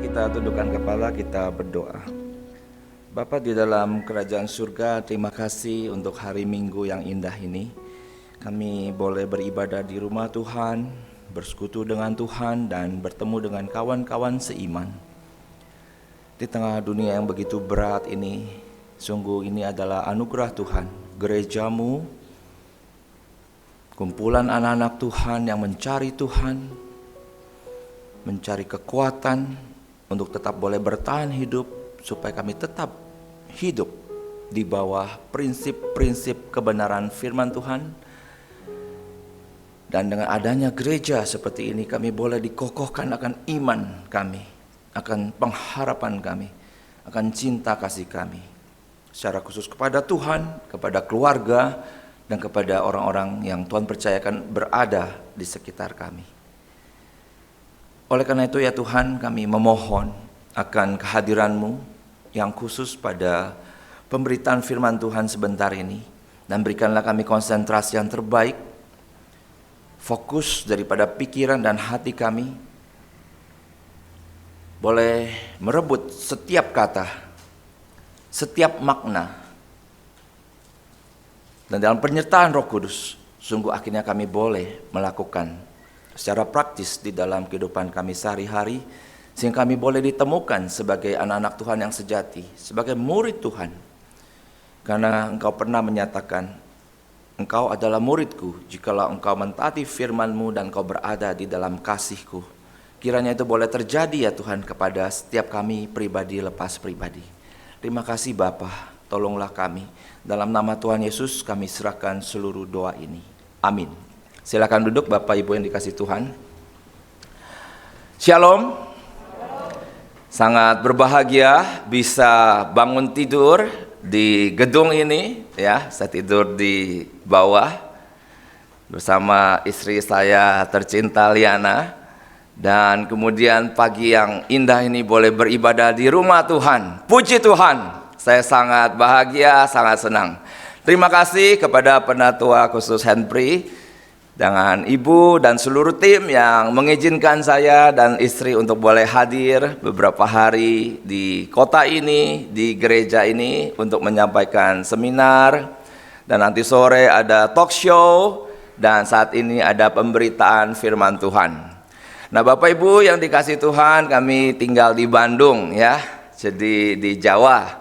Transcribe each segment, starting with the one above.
kita tundukkan kepala, kita berdoa. Bapa di dalam kerajaan surga, terima kasih untuk hari Minggu yang indah ini. Kami boleh beribadah di rumah Tuhan, bersekutu dengan Tuhan, dan bertemu dengan kawan-kawan seiman. Di tengah dunia yang begitu berat ini, sungguh ini adalah anugerah Tuhan. Gerejamu, kumpulan anak-anak Tuhan yang mencari Tuhan, mencari kekuatan untuk tetap boleh bertahan hidup, supaya kami tetap hidup di bawah prinsip-prinsip kebenaran firman Tuhan. Dan dengan adanya gereja seperti ini, kami boleh dikokohkan akan iman kami, akan pengharapan kami, akan cinta kasih kami, secara khusus kepada Tuhan, kepada keluarga, dan kepada orang-orang yang Tuhan percayakan berada di sekitar kami. Oleh karena itu ya Tuhan, kami memohon akan kehadiran-Mu yang khusus pada pemberitaan firman Tuhan sebentar ini. Dan berikanlah kami konsentrasi yang terbaik, fokus daripada pikiran dan hati kami, boleh merebut setiap kata, setiap makna. Dan dalam penyertaan Roh Kudus, sungguh akhirnya kami boleh melakukan secara praktis di dalam kehidupan kami sehari-hari, sehingga kami boleh ditemukan sebagai anak-anak Tuhan yang sejati, sebagai murid Tuhan. Karena Engkau pernah menyatakan, Engkau adalah muridku jikalau engkau mentaati firman-Mu dan engkau berada di dalam kasih-Ku. Kiranya itu boleh terjadi ya Tuhan kepada setiap kami pribadi lepas pribadi. Terima kasih Bapa, tolonglah kami. Dalam nama Tuhan Yesus kami serahkan seluruh doa ini. Amin. Silakan duduk Bapak Ibu yang dikasihi Tuhan. Shalom. Sangat berbahagia bisa bangun tidur di gedung ini ya. Saya tidur di bawah bersama istri saya tercinta Liana. Dan kemudian pagi yang indah ini boleh beribadah di rumah Tuhan. Puji Tuhan. Saya sangat bahagia, sangat senang. Terima kasih kepada Penatua khusus Henpri dengan ibu dan seluruh tim yang mengizinkan saya dan istri untuk boleh hadir beberapa hari di kota ini, di gereja ini untuk menyampaikan seminar. Dan nanti sore ada talk show dan saat ini ada pemberitaan firman Tuhan. Nah Bapak Ibu yang dikasihi Tuhan, kami tinggal di Bandung ya, jadi di Jawa.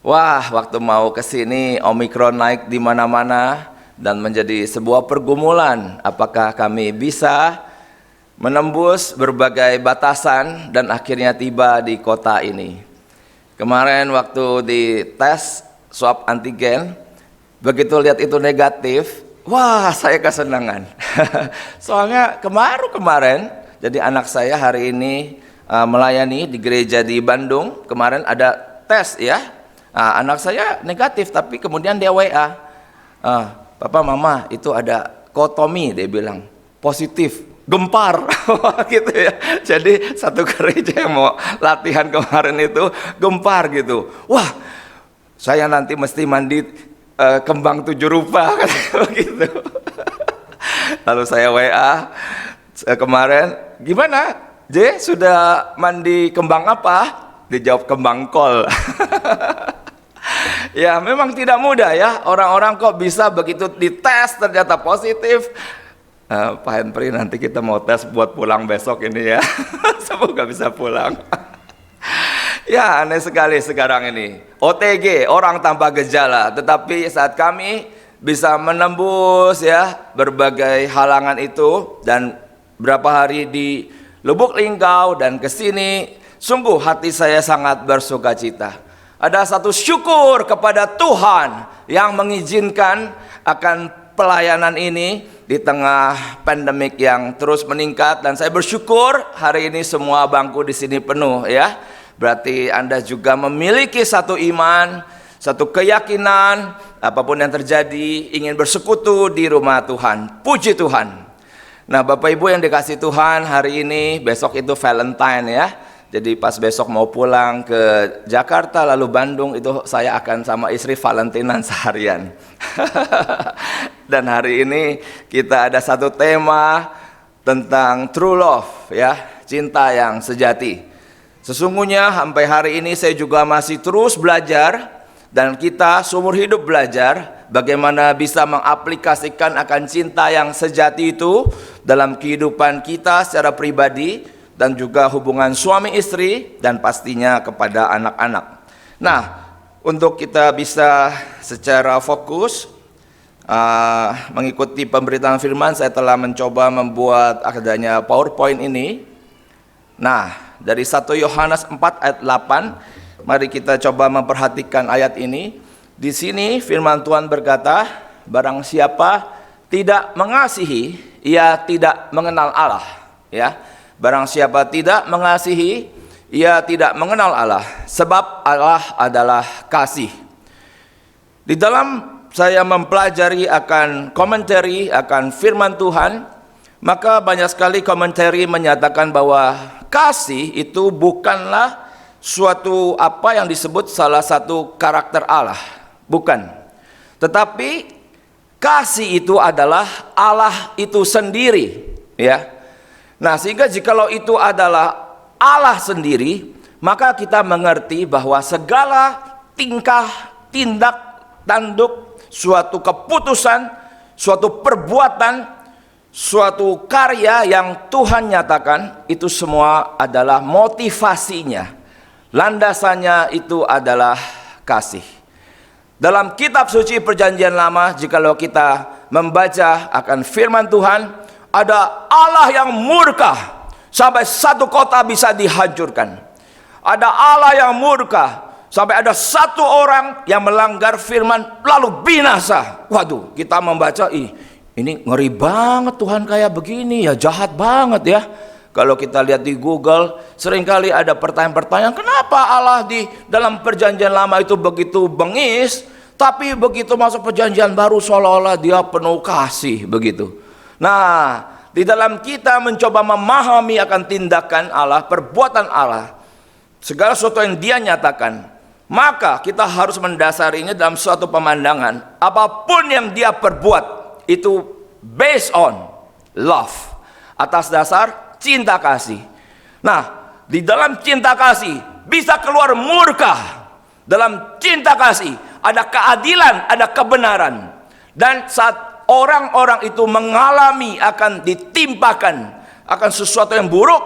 Wah, waktu mau ke sini Omikron naik di mana-mana dan menjadi sebuah pergumulan. Apakah kami bisa menembus berbagai batasan dan akhirnya tiba di kota ini. Kemarin waktu di tes swab antigen, begitu lihat itu negatif, wah saya kesenangan. Soalnya kemarin, jadi anak saya hari ini melayani di gereja di Bandung. Kemarin ada tes ya. Anak saya negatif, tapi kemudian dia WA, Papa Mama itu ada kotomi, dia bilang positif, gempar gitu ya. Jadi satu gereja yang mau latihan kemarin itu gempar gitu. Wah, saya nanti mesti mandi kembang 7 rupa gitu. Lalu saya WA kemarin, gimana J, sudah mandi kembang apa? Dijawab kembang kol. Ya memang tidak mudah ya, orang-orang kok bisa begitu dites ternyata positif. Pak Henpri, nanti kita mau tes buat pulang besok ini ya. Semoga bisa pulang. Ya aneh sekali sekarang ini, OTG, orang tanpa gejala. Tetapi saat kami bisa menembus ya berbagai halangan itu, dan berapa hari di Lubuk Linggau dan kesini, sungguh hati saya sangat bersuka cita. Ada satu syukur kepada Tuhan yang mengizinkan akan pelayanan ini di tengah pandemik yang terus meningkat, dan saya bersyukur hari ini semua bangku di sini penuh ya. Berarti Anda juga memiliki satu iman, satu keyakinan, apapun yang terjadi ingin bersekutu di rumah Tuhan. Puji Tuhan. Nah, Bapak Ibu yang dikasihi Tuhan, hari ini besok itu Valentine ya. Jadi pas besok mau pulang ke Jakarta lalu Bandung, itu saya akan sama istri Valentinan seharian. Dan hari ini kita ada satu tema tentang true love ya, cinta yang sejati. Sesungguhnya sampai hari ini saya juga masih terus belajar, dan kita seumur hidup belajar bagaimana bisa mengaplikasikan akan cinta yang sejati itu dalam kehidupan kita secara pribadi, dan juga hubungan suami istri, dan pastinya kepada anak-anak. Nah, untuk kita bisa secara fokus mengikuti pemberitaan firman, saya telah mencoba membuat adanya PowerPoint ini. Nah, dari 1 Yohanes 4 ayat 8, mari kita coba memperhatikan ayat ini. Di sini firman Tuhan berkata, barang siapa tidak mengasihi, ia tidak mengenal Allah. Ya, barang siapa tidak mengasihi, ia tidak mengenal Allah, sebab Allah adalah kasih. Di dalam saya mempelajari akan komentari akan firman Tuhan, maka banyak sekali komentari menyatakan bahwa kasih itu bukanlah suatu apa yang disebut salah satu karakter Allah, bukan. Tetapi kasih itu adalah Allah itu sendiri, ya. Nah, sehingga jikalau itu adalah Allah sendiri, maka kita mengerti bahwa segala tingkah, tindak, tanduk, suatu keputusan, suatu perbuatan, suatu karya yang Tuhan nyatakan, itu semua adalah motivasinya, landasannya itu adalah kasih. Dalam kitab suci perjanjian lama, jikalau kita membaca akan firman Tuhan, ada Allah yang murka sampai satu kota bisa dihancurkan. Ada Allah yang murka sampai ada satu orang yang melanggar firman lalu binasa. Waduh, kita membaca, ini ngeri banget Tuhan kayak begini ya, jahat banget ya. Kalau kita lihat di Google, seringkali ada pertanyaan-pertanyaan, kenapa Allah di dalam perjanjian lama itu begitu bengis, tapi begitu masuk perjanjian baru seolah-olah dia penuh kasih begitu. Nah, di dalam kita mencoba memahami akan tindakan Allah, perbuatan Allah, segala sesuatu yang dia nyatakan, maka kita harus mendasarinya dalam suatu pemandangan, apapun yang dia perbuat itu based on love, atas dasar cinta kasih. Nah, di dalam cinta kasih bisa keluar murka. Dalam cinta kasih ada keadilan, ada kebenaran. Dan saat orang-orang itu mengalami akan ditimpakan akan sesuatu yang buruk,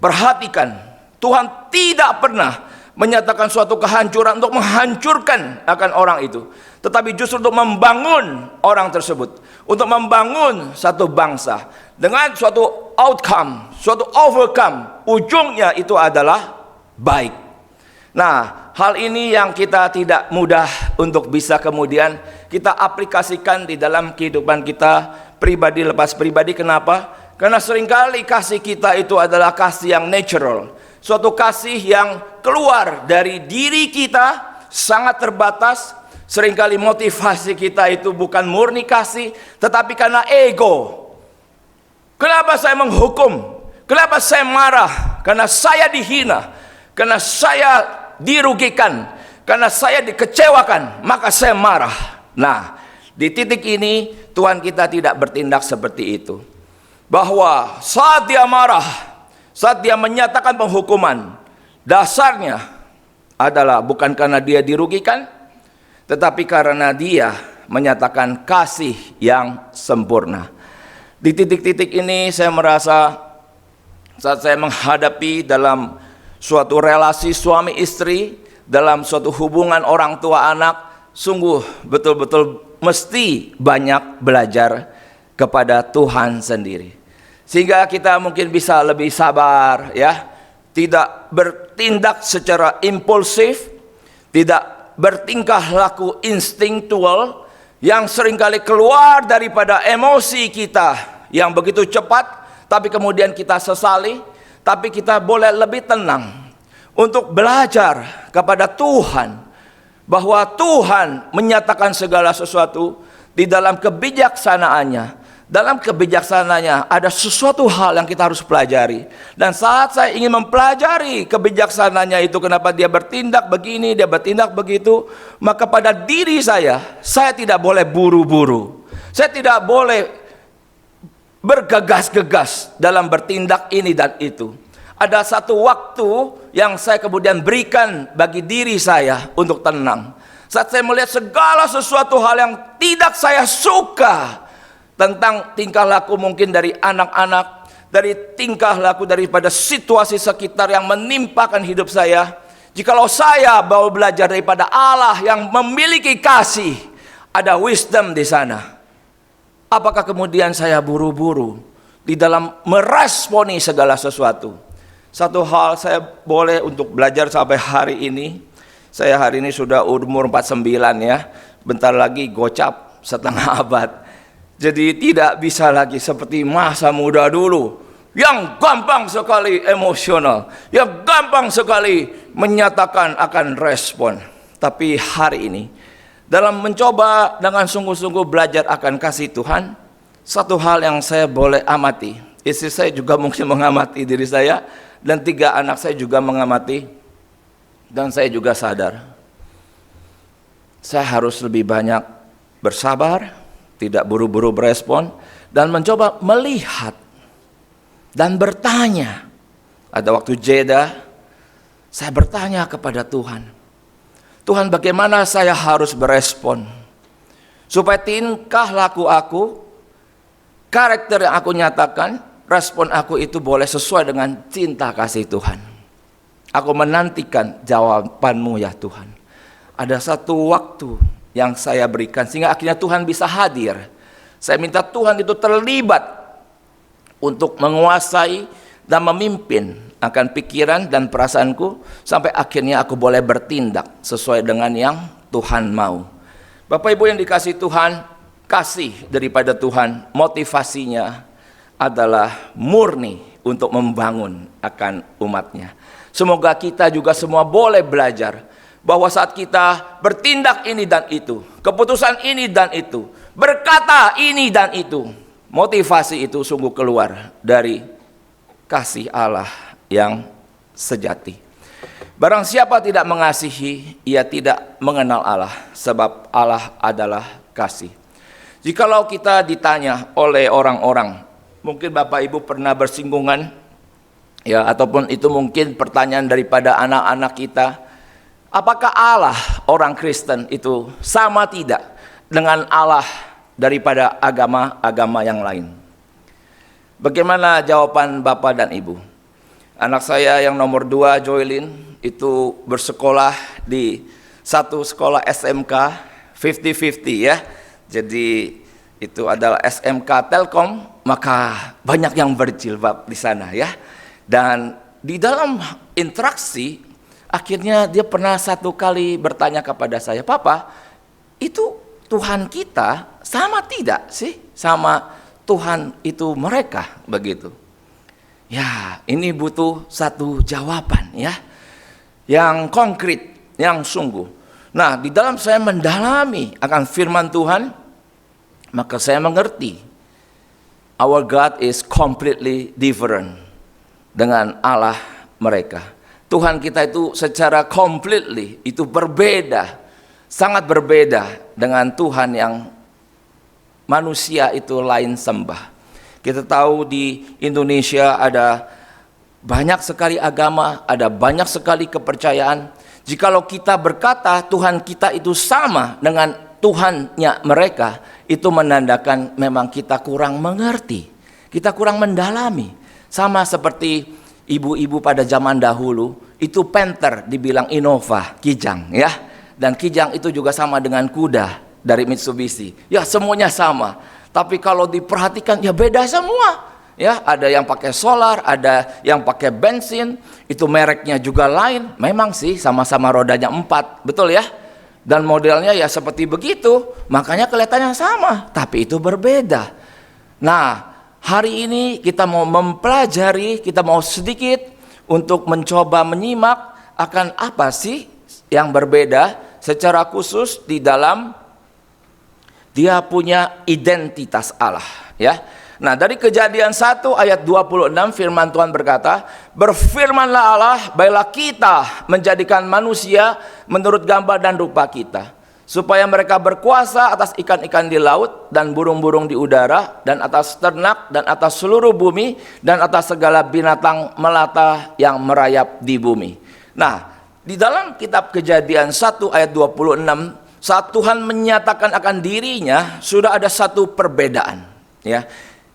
perhatikan, Tuhan tidak pernah menyatakan suatu kehancuran untuk menghancurkan akan orang itu, tetapi justru untuk membangun orang tersebut, untuk membangun satu bangsa dengan suatu outcome, suatu overcome, ujungnya itu adalah baik. Nah, hal ini yang kita tidak mudah untuk bisa kemudian kita aplikasikan di dalam kehidupan kita pribadi lepas pribadi. Kenapa? Karena seringkali kasih kita itu adalah kasih yang natural, suatu kasih yang keluar dari diri kita, sangat terbatas. Seringkali motivasi kita itu bukan murni kasih, tetapi karena ego. Kenapa saya menghukum? Kenapa saya marah? Karena saya dihina, karena saya dirugikan, karena saya dikecewakan, maka saya marah. Nah, di titik ini Tuhan kita tidak bertindak seperti itu. Bahwa saat dia marah, saat dia menyatakan penghukuman, dasarnya adalah bukan karena dia dirugikan, tetapi karena dia menyatakan kasih yang sempurna. Di titik-titik ini saya merasa saat saya menghadapi dalam suatu relasi suami istri, dalam suatu hubungan orang tua anak, sungguh betul-betul mesti banyak belajar kepada Tuhan sendiri. Sehingga kita mungkin bisa lebih sabar ya, tidak bertindak secara impulsif, tidak bertingkah laku instinktual yang seringkali keluar daripada emosi kita yang begitu cepat, tapi kemudian kita sesali. Tapi kita boleh lebih tenang untuk belajar kepada Tuhan, bahwa Tuhan menyatakan segala sesuatu di dalam kebijaksanaannya. Dalam kebijaksanaannya ada sesuatu hal yang kita harus pelajari. Dan saat saya ingin mempelajari kebijaksanaannya itu, kenapa dia bertindak begini, dia bertindak begitu, maka pada diri saya tidak boleh buru-buru. Saya tidak boleh bergegas-gegas dalam bertindak ini dan itu. Ada satu waktu yang saya kemudian berikan bagi diri saya untuk tenang. Saat saya melihat segala sesuatu hal yang tidak saya suka, tentang tingkah laku mungkin dari anak-anak, dari tingkah laku daripada situasi sekitar yang menimpakan hidup saya. Jikalau saya mau belajar daripada Allah yang memiliki kasih, ada wisdom di sana. Apakah kemudian saya buru-buru di dalam meresponi segala sesuatu? Satu hal saya boleh untuk belajar sampai hari ini. Saya hari ini sudah umur 49 ya. Bentar lagi gocap setengah abad. Jadi tidak bisa lagi seperti masa muda dulu, yang gampang sekali emosional, yang gampang sekali menyatakan akan respon. Tapi hari ini, dalam mencoba dengan sungguh-sungguh belajar akan kasih Tuhan, satu hal yang saya boleh amati, istri saya juga mungkin mengamati diri saya, dan 3 anak saya juga mengamati, dan saya juga sadar, saya harus lebih banyak bersabar, tidak buru-buru berespon, dan mencoba melihat dan bertanya. Ada waktu jeda, saya bertanya kepada Tuhan, Tuhan, bagaimana saya harus berespon supaya tingkah laku aku, karakter yang aku nyatakan, respon aku itu boleh sesuai dengan cinta kasih Tuhan. Aku menantikan jawabanmu ya Tuhan. Ada satu waktu yang saya berikan sehingga akhirnya Tuhan bisa hadir. Saya minta Tuhan itu terlibat untuk menguasai dan memimpin akan pikiran dan perasaanku, sampai akhirnya aku boleh bertindak sesuai dengan yang Tuhan mau. Bapak Ibu yang dikasihi Tuhan, kasih daripada Tuhan motivasinya adalah murni untuk membangun akan umatnya. Semoga kita juga semua boleh belajar bahwa saat kita bertindak ini dan itu, keputusan ini dan itu, berkata ini dan itu, motivasi itu sungguh keluar dari kasih Allah yang sejati. Barang siapa tidak mengasihi, ia tidak mengenal Allah, sebab Allah adalah kasih. Jikalau kita ditanya oleh orang-orang, mungkin Bapak Ibu pernah bersinggungan, ya, ataupun itu mungkin pertanyaan daripada anak-anak kita, apakah Allah orang Kristen itu sama tidak dengan Allah daripada agama-agama yang lain? Bagaimana jawaban Bapak dan Ibu? Anak saya yang nomor 2, Joylin, itu bersekolah di satu sekolah SMK 50-50 ya. Jadi itu adalah SMK Telkom, maka banyak yang berjilbab di sana ya. Dan di dalam interaksi, akhirnya dia pernah satu kali bertanya kepada saya, Papa, itu Tuhan kita sama tidak sih sama Tuhan itu mereka, begitu. Ya, ini butuh satu jawaban ya, yang konkret, yang sungguh. Nah, di dalam saya mendalami akan firman Tuhan, maka saya mengerti our God is completely different dengan Allah mereka. Tuhan kita itu secara completely itu berbeda, sangat berbeda dengan Tuhan yang manusia itu lain sembah. Kita tahu di Indonesia ada banyak sekali agama, ada banyak sekali kepercayaan. Jikalau kita berkata Tuhan kita itu sama dengan Tuhannya mereka, itu menandakan memang kita kurang mengerti, kita kurang mendalami. Sama seperti ibu-ibu pada zaman dahulu, itu Panther dibilang Innova, Kijang ya. Dan Kijang itu juga sama dengan kuda dari Mitsubishi. Ya, semuanya sama. Tapi kalau diperhatikan ya beda semua. Ya, ada yang pakai solar, ada yang pakai bensin, itu mereknya juga lain. Memang sih sama-sama rodanya 4, betul ya? Dan modelnya ya seperti begitu, makanya kelihatannya sama, tapi itu berbeda. Nah, hari ini kita mau mempelajari, kita mau sedikit untuk mencoba menyimak akan apa sih yang berbeda secara khusus di dalam dia punya identitas Allah, ya. Nah, dari Kejadian 1 ayat 26 firman Tuhan berkata, berfirmanlah Allah, baiklah kita menjadikan manusia menurut gambar dan rupa kita, supaya mereka berkuasa atas ikan-ikan di laut dan burung-burung di udara dan atas ternak dan atas seluruh bumi dan atas segala binatang melata yang merayap di bumi. Nah, di dalam kitab Kejadian 1 ayat 26, saat Tuhan menyatakan akan dirinya, sudah ada satu perbedaan. Ya,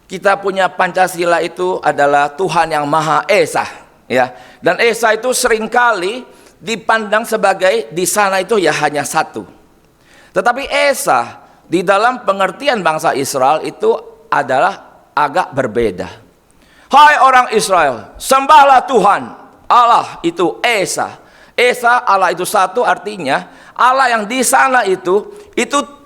kita punya Pancasila itu adalah Tuhan yang Maha Esa. Ya, dan Esa itu seringkali dipandang sebagai di sana itu ya hanya satu. Tetapi Esa di dalam pengertian bangsa Israel itu adalah agak berbeda. Hai orang Israel, sembahlah Tuhan. Allah itu Esa. Esa, Allah itu satu, artinya Allah yang di sana itu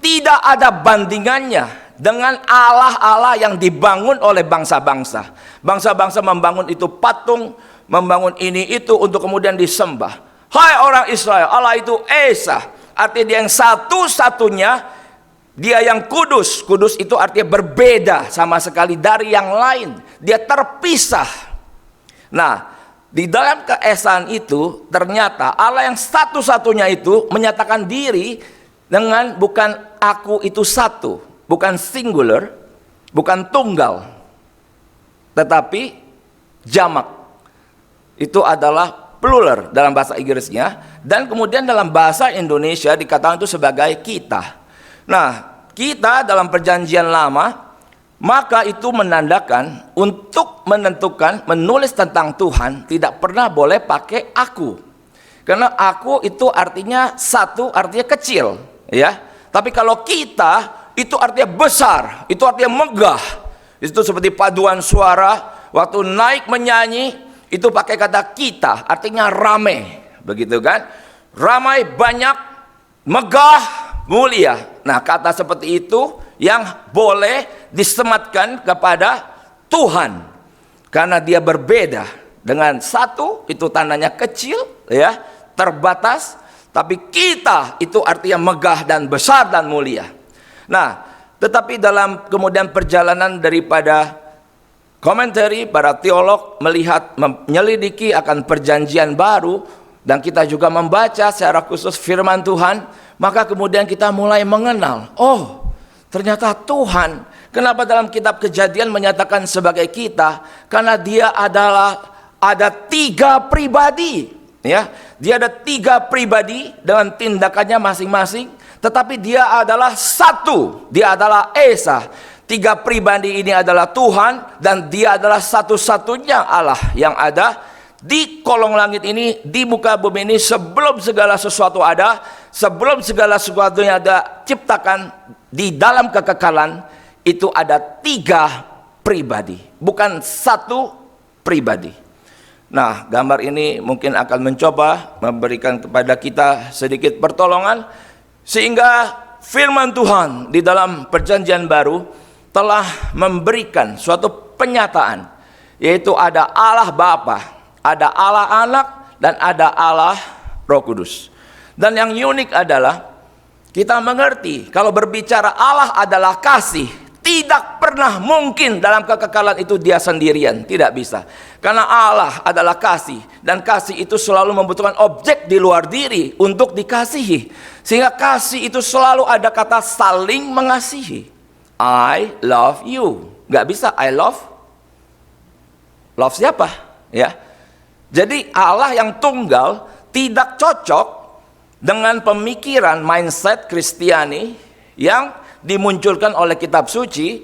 tidak ada bandingannya dengan Allah-Allah yang dibangun oleh bangsa-bangsa. Bangsa-bangsa membangun itu patung, membangun ini itu untuk kemudian disembah. Hai orang Israel, Allah itu Esa. Artinya dia yang satu-satunya, dia yang kudus. Kudus itu artinya berbeda sama sekali dari yang lain. Dia terpisah. Nah, di dalam keesaan itu ternyata Allah yang satu-satunya itu menyatakan diri dengan bukan aku itu satu, bukan singular, bukan tunggal, tetapi jamak. Itu adalah plural dalam bahasa Inggrisnya, dan kemudian dalam bahasa Indonesia dikatakan itu sebagai kita. Nah, kita dalam perjanjian lama, maka itu menandakan untuk menentukan, menulis tentang Tuhan tidak pernah boleh pakai aku. Karena aku itu artinya satu, artinya kecil, ya. Tapi kalau kita itu artinya besar, itu artinya megah. Itu seperti paduan suara waktu naik menyanyi itu pakai kata kita, artinya ramai, begitu kan? Ramai, banyak, megah, mulia. Nah, kata seperti itu yang boleh disematkan kepada Tuhan, karena dia berbeda dengan satu, itu tandanya kecil, ya, terbatas. Tapi kita itu artinya megah dan besar dan mulia. Nah, tetapi dalam kemudian perjalanan daripada komentari para teolog melihat, menyelidiki akan perjanjian baru, dan kita juga membaca secara khusus firman Tuhan, maka kemudian kita mulai mengenal, oh ternyata Tuhan, kenapa dalam kitab Kejadian menyatakan sebagai kita? Karena dia ada tiga pribadi, ya, dia ada tiga pribadi dengan tindakannya masing-masing, tetapi dia adalah satu, dia adalah Esa. Tiga pribadi ini adalah Tuhan, dan dia adalah satu-satunya Allah yang ada di kolong langit ini, di muka bumi ini, sebelum segala sesuatu ada, sebelum segala sesuatu yang ada ciptakan di dalam kekekalan, itu ada tiga pribadi, bukan satu pribadi. Nah, gambar ini mungkin akan mencoba memberikan kepada kita sedikit pertolongan, sehingga firman Tuhan di dalam perjanjian baru telah memberikan suatu penyataan, yaitu ada Allah Bapa, ada Allah Anak, dan ada Allah Roh Kudus. Dan yang unik adalah kita mengerti kalau berbicara Allah adalah kasih, tidak pernah mungkin dalam kekekalan itu dia sendirian, tidak bisa. Karena Allah adalah kasih, dan kasih itu selalu membutuhkan objek di luar diri untuk dikasihi. Sehingga kasih itu selalu ada kata saling mengasihi. I love you. Gak bisa I love siapa? Ya. Jadi Allah yang tunggal tidak cocok dengan pemikiran mindset Kristiani yang dimunculkan oleh kitab suci,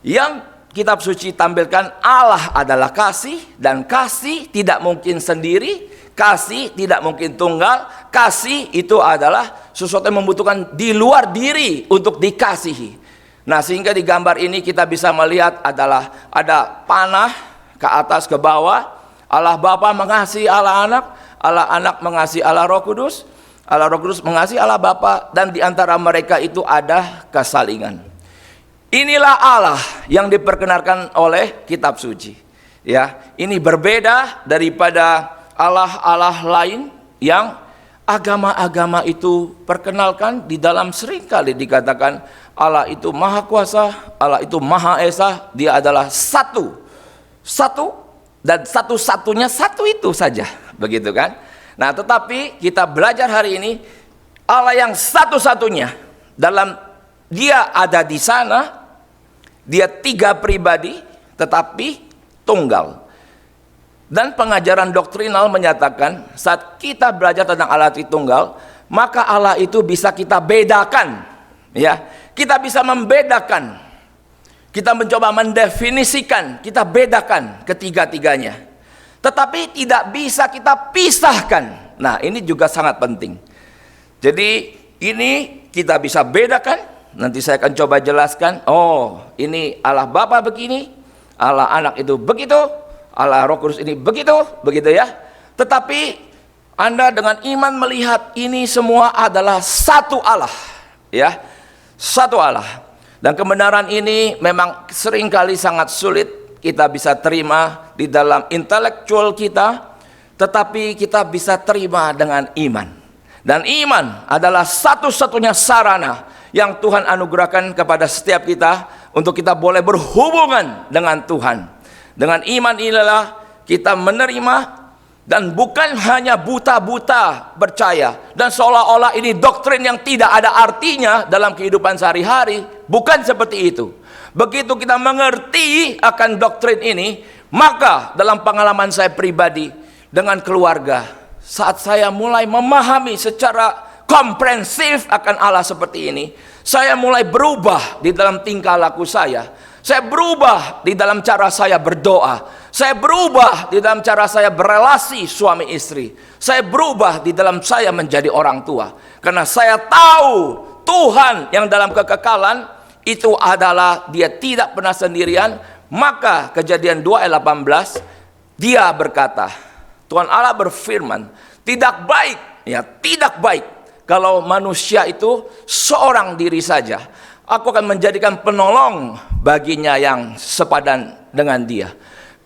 yang kitab suci tampilkan Allah adalah kasih, dan kasih tidak mungkin sendiri, kasih tidak mungkin tunggal, kasih itu adalah sesuatu yang membutuhkan di luar diri untuk dikasihi. Nah, sehingga di gambar ini kita bisa melihat adalah ada panah ke atas ke bawah, Allah Bapa mengasihi Allah Anak mengasihi Allah Roh Kudus, Allah Roh Kudus mengasihi Allah Bapa, dan di antara mereka itu ada kesalingan. Inilah Allah yang diperkenalkan oleh kitab suci. Ya, ini berbeda daripada Allah-Allah lain yang agama-agama itu perkenalkan. Di dalam seringkali dikatakan Allah itu Maha Kuasa, Allah itu Maha Esa, dia adalah satu, dan satu-satunya satu itu saja, begitu kan? Nah, tetapi kita belajar hari ini Allah yang satu-satunya, dalam dia ada di sana, dia tiga pribadi tetapi tunggal. Dan pengajaran doktrinal menyatakan saat kita belajar tentang Allah Tritunggal, maka Allah itu bisa kita bedakan, ya. Kita bisa membedakan. Kita mencoba mendefinisikan, kita bedakan ketiga-tiganya. Tetapi tidak bisa kita pisahkan. Nah, ini juga sangat penting. Jadi ini kita bisa bedakan. Nanti saya akan coba jelaskan. Oh, ini Allah Bapa begini, Allah Anak itu begitu, Allah Roh Kudus ini begitu ya. Tetapi Anda dengan iman melihat ini semua adalah satu Allah, ya, satu Allah. Dan kebenaran ini memang seringkali sangat sulit kita bisa terima di dalam intelektual kita, tetapi kita bisa terima dengan iman. Dan iman adalah satu-satunya sarana yang Tuhan anugerahkan kepada setiap kita untuk kita boleh berhubungan dengan Tuhan. Dengan iman inilah kita menerima, dan bukan hanya buta-buta percaya dan seolah-olah ini doktrin yang tidak ada artinya dalam kehidupan sehari-hari. Bukan seperti itu. Begitu kita mengerti akan doktrin ini, maka dalam pengalaman saya pribadi dengan keluarga, saat saya mulai memahami secara komprehensif akan Allah seperti ini, saya mulai berubah di dalam tingkah laku saya. Saya berubah di dalam cara saya berdoa. Saya berubah di dalam cara saya berelasi suami istri. Saya berubah di dalam saya menjadi orang tua. Karena saya tahu Tuhan yang dalam kekekalan itu adalah dia tidak pernah sendirian. Maka Kejadian 2 ayat 18, dia berkata, Tuhan Allah berfirman, tidak baik, ya tidak baik kalau manusia itu seorang diri saja. Aku akan menjadikan penolong baginya yang sepadan dengan dia.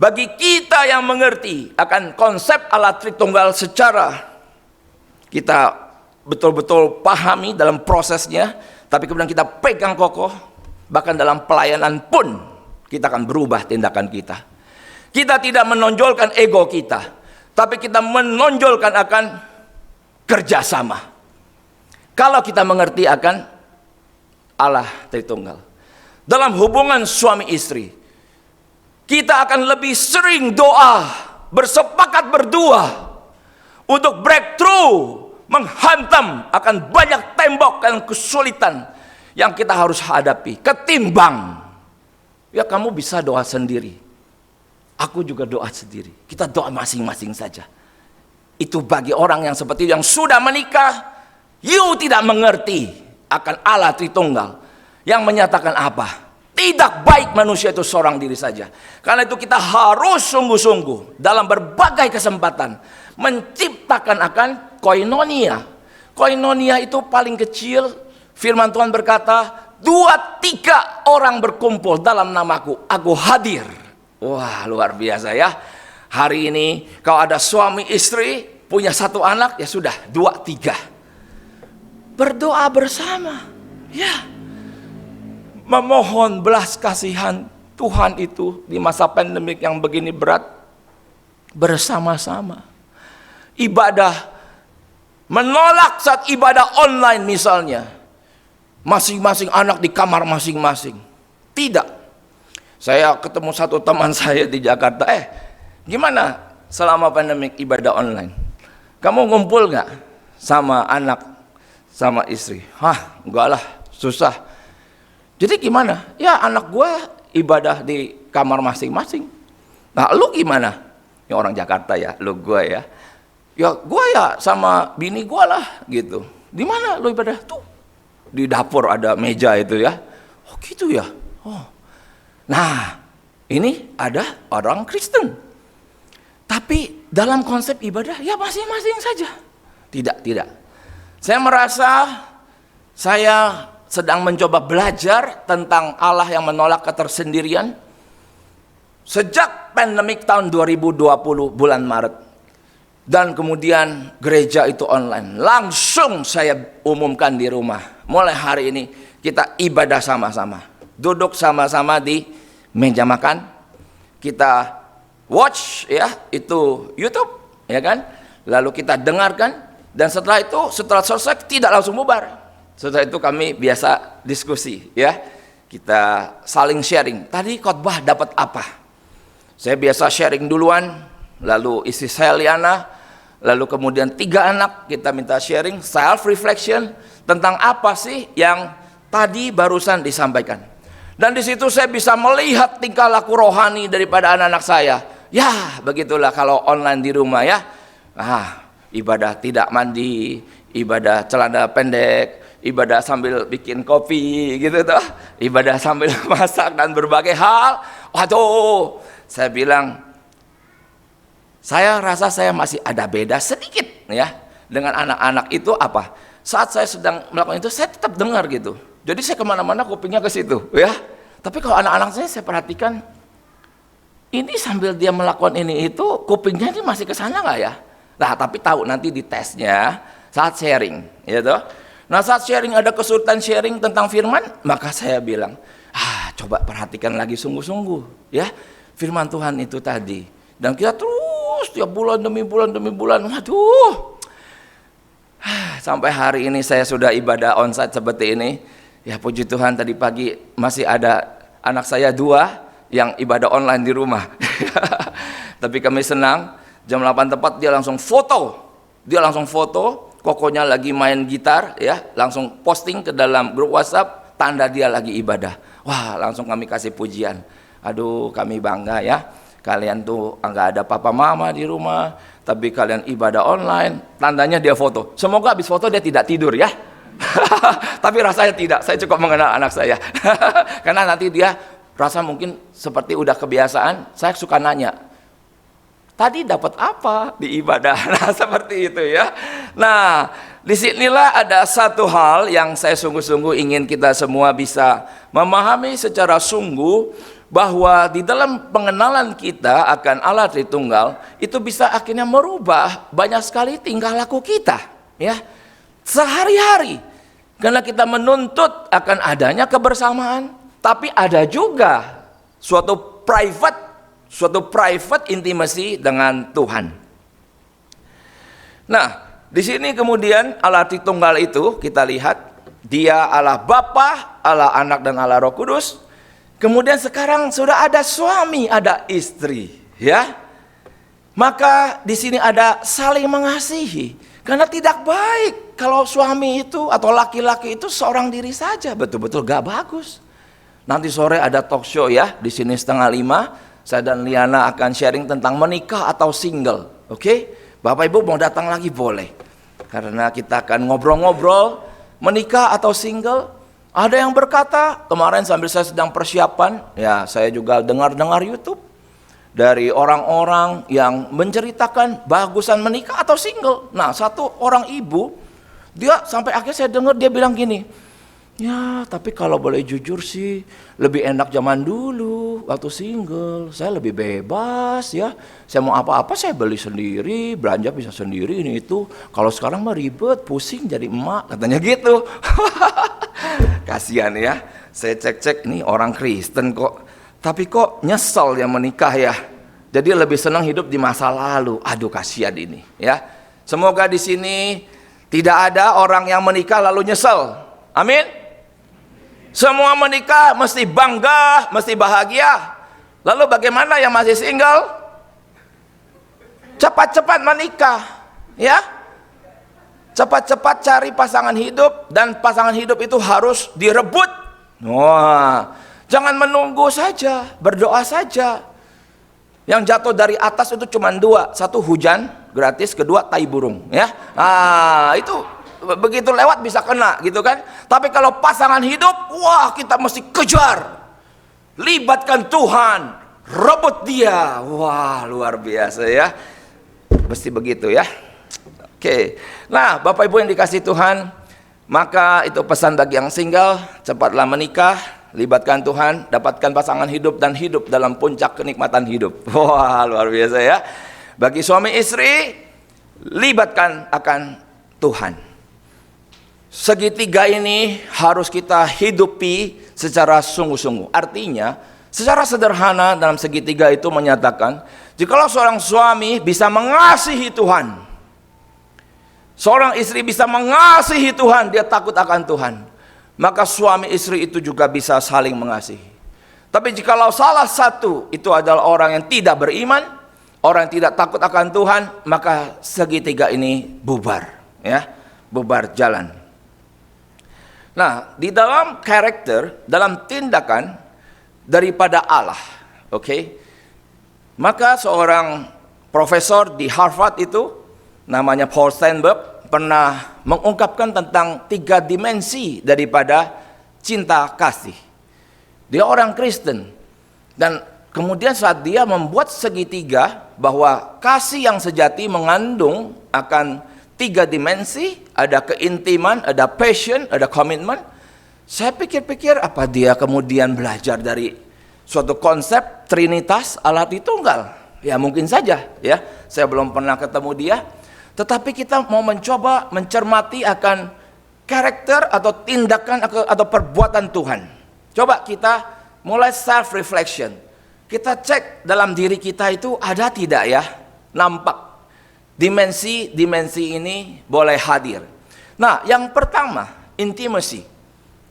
Bagi kita yang mengerti akan konsep Allah Tritunggal secara kita betul-betul pahami dalam prosesnya, tapi kemudian kita pegang kokoh, bahkan dalam pelayanan pun kita akan berubah tindakan kita. Kita tidak menonjolkan ego kita, tapi kita menonjolkan akan kerjasama. Kalau kita mengerti akan Allah Tritunggal dalam hubungan suami istri, kita akan lebih sering doa, bersepakat berdua untuk breakthrough, menghantam akan banyak tembok dan kesulitan yang kita harus hadapi, ketimbang ya kamu bisa doa sendiri, aku juga doa sendiri, kita doa masing-masing saja. Itu bagi orang yang seperti yang sudah menikah, you tidak mengerti akan Allah Tritunggal yang menyatakan apa? Tidak baik manusia itu seorang diri saja. Karena itu kita harus sungguh-sungguh dalam berbagai kesempatan menciptakan akan koinonia. Koinonia itu paling kecil, firman Tuhan berkata, 2-3 orang berkumpul dalam namaku, aku hadir. Wah, luar biasa ya. Hari ini kalau ada suami istri punya satu anak, ya sudah 2-3 berdoa bersama, ya, memohon belas kasihan Tuhan itu di masa pandemik yang begini berat, bersama-sama ibadah, menolak saat ibadah online misalnya, masing-masing anak di kamar masing-masing. Tidak. Saya ketemu satu teman saya di Jakarta, gimana selama pandemik ibadah online? Kamu ngumpul gak sama anak, sama istri? Hah, enggak lah, susah. Jadi gimana? Ya anak gue ibadah di kamar masing-masing. Nah lu gimana? Ya orang Jakarta ya, lu gue ya. Ya gue ya sama bini gue lah gitu. Di mana lu ibadah? Tuh di dapur ada meja itu ya. Oh gitu ya. Oh. Nah ini ada orang Kristen. Tapi dalam konsep ibadah ya masing-masing saja. Tidak. Saya merasa saya sedang mencoba belajar tentang Allah yang menolak ketersendirian sejak pandemik tahun 2020 bulan Maret. Dan kemudian gereja itu online. Langsung saya umumkan di rumah. Mulai hari ini kita ibadah sama-sama. Duduk sama-sama di meja makan. Kita watch ya, itu YouTube, ya kan? Lalu kita dengarkan. Dan setelah selesai tidak langsung bubar. Setelah itu kami biasa diskusi, ya. Kita saling sharing. Tadi khotbah dapat apa? Saya biasa sharing duluan, lalu istri saya Liana, lalu kemudian 3 anak kita minta sharing, self reflection tentang apa sih yang tadi barusan disampaikan. Dan di situ saya bisa melihat tingkah laku rohani daripada anak-anak saya. Ya, begitulah kalau online di rumah, ya. Ibadah tidak mandi, ibadah celana pendek, ibadah sambil bikin kopi gitu tuh, ibadah sambil masak dan berbagai hal. Waduh, saya bilang, saya rasa saya masih ada beda sedikit ya dengan anak-anak itu. Apa? Saat saya sedang melakukan itu, saya tetap dengar gitu. Jadi saya kemana-mana kupingnya ke situ ya. Tapi kalau anak-anak saya perhatikan, ini sambil dia melakukan ini itu, kupingnya ini masih ke sana nggak ya? Nah, tapi tahu nanti di tesnya saat sharing, ya toh. Nah, saat sharing ada kesulitan sharing tentang firman, maka saya bilang, coba perhatikan lagi sungguh-sungguh, ya, firman Tuhan itu tadi. Dan kita terus tiap bulan demi bulan demi bulan, waduh. Sampai hari ini saya sudah ibadah onsite seperti ini. Ya puji Tuhan, tadi pagi masih ada anak saya 2 yang ibadah online di rumah. Tapi kami senang. Jam 8 tepat dia langsung foto. Kokonya lagi main gitar ya, langsung posting ke dalam grup WhatsApp tanda dia lagi ibadah. Wah, langsung kami kasih pujian. Aduh, kami bangga ya. Kalian tuh enggak ada papa mama di rumah, tapi kalian ibadah online, tandanya dia foto. Semoga habis foto dia tidak tidur ya. Tapi rasanya tidak, saya cukup mengenal anak saya. Karena nanti dia rasa mungkin seperti udah kebiasaan, saya suka nanya, tadi dapat apa di ibadah? Nah, seperti itu ya. Nah, disinilah ada satu hal yang saya sungguh-sungguh ingin kita semua bisa memahami secara sungguh, bahwa di dalam pengenalan kita akan Allah Tritunggal itu bisa akhirnya merubah banyak sekali tingkah laku kita, ya, sehari-hari. Karena kita menuntut akan adanya kebersamaan, tapi ada juga suatu private intimacy dengan Tuhan. Nah, di sini kemudian Allah Tritunggal itu kita lihat dia Allah Bapa, Allah Anak dan Allah Roh Kudus. Kemudian sekarang sudah ada suami, ada istri, ya. Maka di sini ada saling mengasihi. Karena tidak baik kalau suami itu atau laki-laki itu seorang diri saja, betul-betul gak bagus. Nanti sore ada talk show ya, di sini 4:30. Saya dan Liana akan sharing tentang menikah atau single. Oke? Bapak Ibu mau datang lagi boleh. Karena kita akan ngobrol-ngobrol menikah atau single. Ada yang berkata, kemarin sambil saya sedang persiapan, ya saya juga dengar-dengar YouTube dari orang-orang yang menceritakan bagusan menikah atau single. Nah, satu orang ibu, dia sampai akhir saya dengar dia bilang gini, ya tapi kalau boleh jujur sih lebih enak zaman dulu waktu single, saya lebih bebas ya, saya mau apa-apa saya beli sendiri, belanja bisa sendiri ini itu, kalau sekarang mah ribet, pusing jadi emak, katanya gitu. Kasihan ya, saya cek-cek nih orang Kristen kok, tapi kok nyesel yang menikah ya, jadi lebih senang hidup di masa lalu. Aduh kasihan ini ya. Semoga di sini tidak ada orang yang menikah lalu nyesel, amin. Semua menikah mesti bangga, mesti bahagia. Lalu bagaimana yang masih single? Cepat-cepat menikah, ya. Cepat-cepat cari pasangan hidup, dan pasangan hidup itu harus direbut. Wah, jangan menunggu saja, berdoa saja. Yang jatuh dari atas itu cuma 2, satu hujan gratis, kedua tai burung, ya. Nah, itu begitu lewat bisa kena gitu kan. Tapi kalau pasangan hidup, wah kita mesti kejar, libatkan Tuhan, rebut dia. Wah luar biasa ya, mesti begitu ya. Oke, nah Bapak Ibu yang dikasih Tuhan, maka itu pesan bagi yang single, cepatlah menikah, libatkan Tuhan, dapatkan pasangan hidup dan hidup dalam puncak kenikmatan hidup. Wah luar biasa ya. Bagi suami istri, libatkan akan Tuhan. Segitiga ini harus kita hidupi secara sungguh-sungguh. Artinya, secara sederhana dalam segitiga itu menyatakan, jikalau seorang suami bisa mengasihi Tuhan, Seorang istri bisa mengasihi Tuhan, dia takut akan Tuhan, maka suami istri itu juga bisa saling mengasihi. Tapi jikalau salah satu itu adalah orang yang tidak beriman, orang yang tidak takut akan Tuhan, maka segitiga ini bubar, ya, bubar jalan. Nah, di dalam karakter, dalam tindakan daripada Allah, oke? Maka seorang profesor di Harvard itu, namanya Paul Steinberg, pernah mengungkapkan tentang 3 dimensi daripada cinta kasih. Dia orang Kristen, dan kemudian saat dia membuat segitiga, bahwa kasih yang sejati mengandung akan 3 dimensi, ada keintiman, ada passion, ada komitmen. Saya pikir-pikir, apa dia kemudian belajar dari suatu konsep Trinitas Allah Tritunggal? Ya mungkin saja, ya. Saya belum pernah ketemu dia, tetapi kita mau mencoba mencermati akan karakter atau tindakan atau perbuatan Tuhan. Coba kita mulai self reflection. Kita cek dalam diri kita itu ada tidak ya, nampak dimensi ini boleh hadir. Nah, yang pertama, intimacy.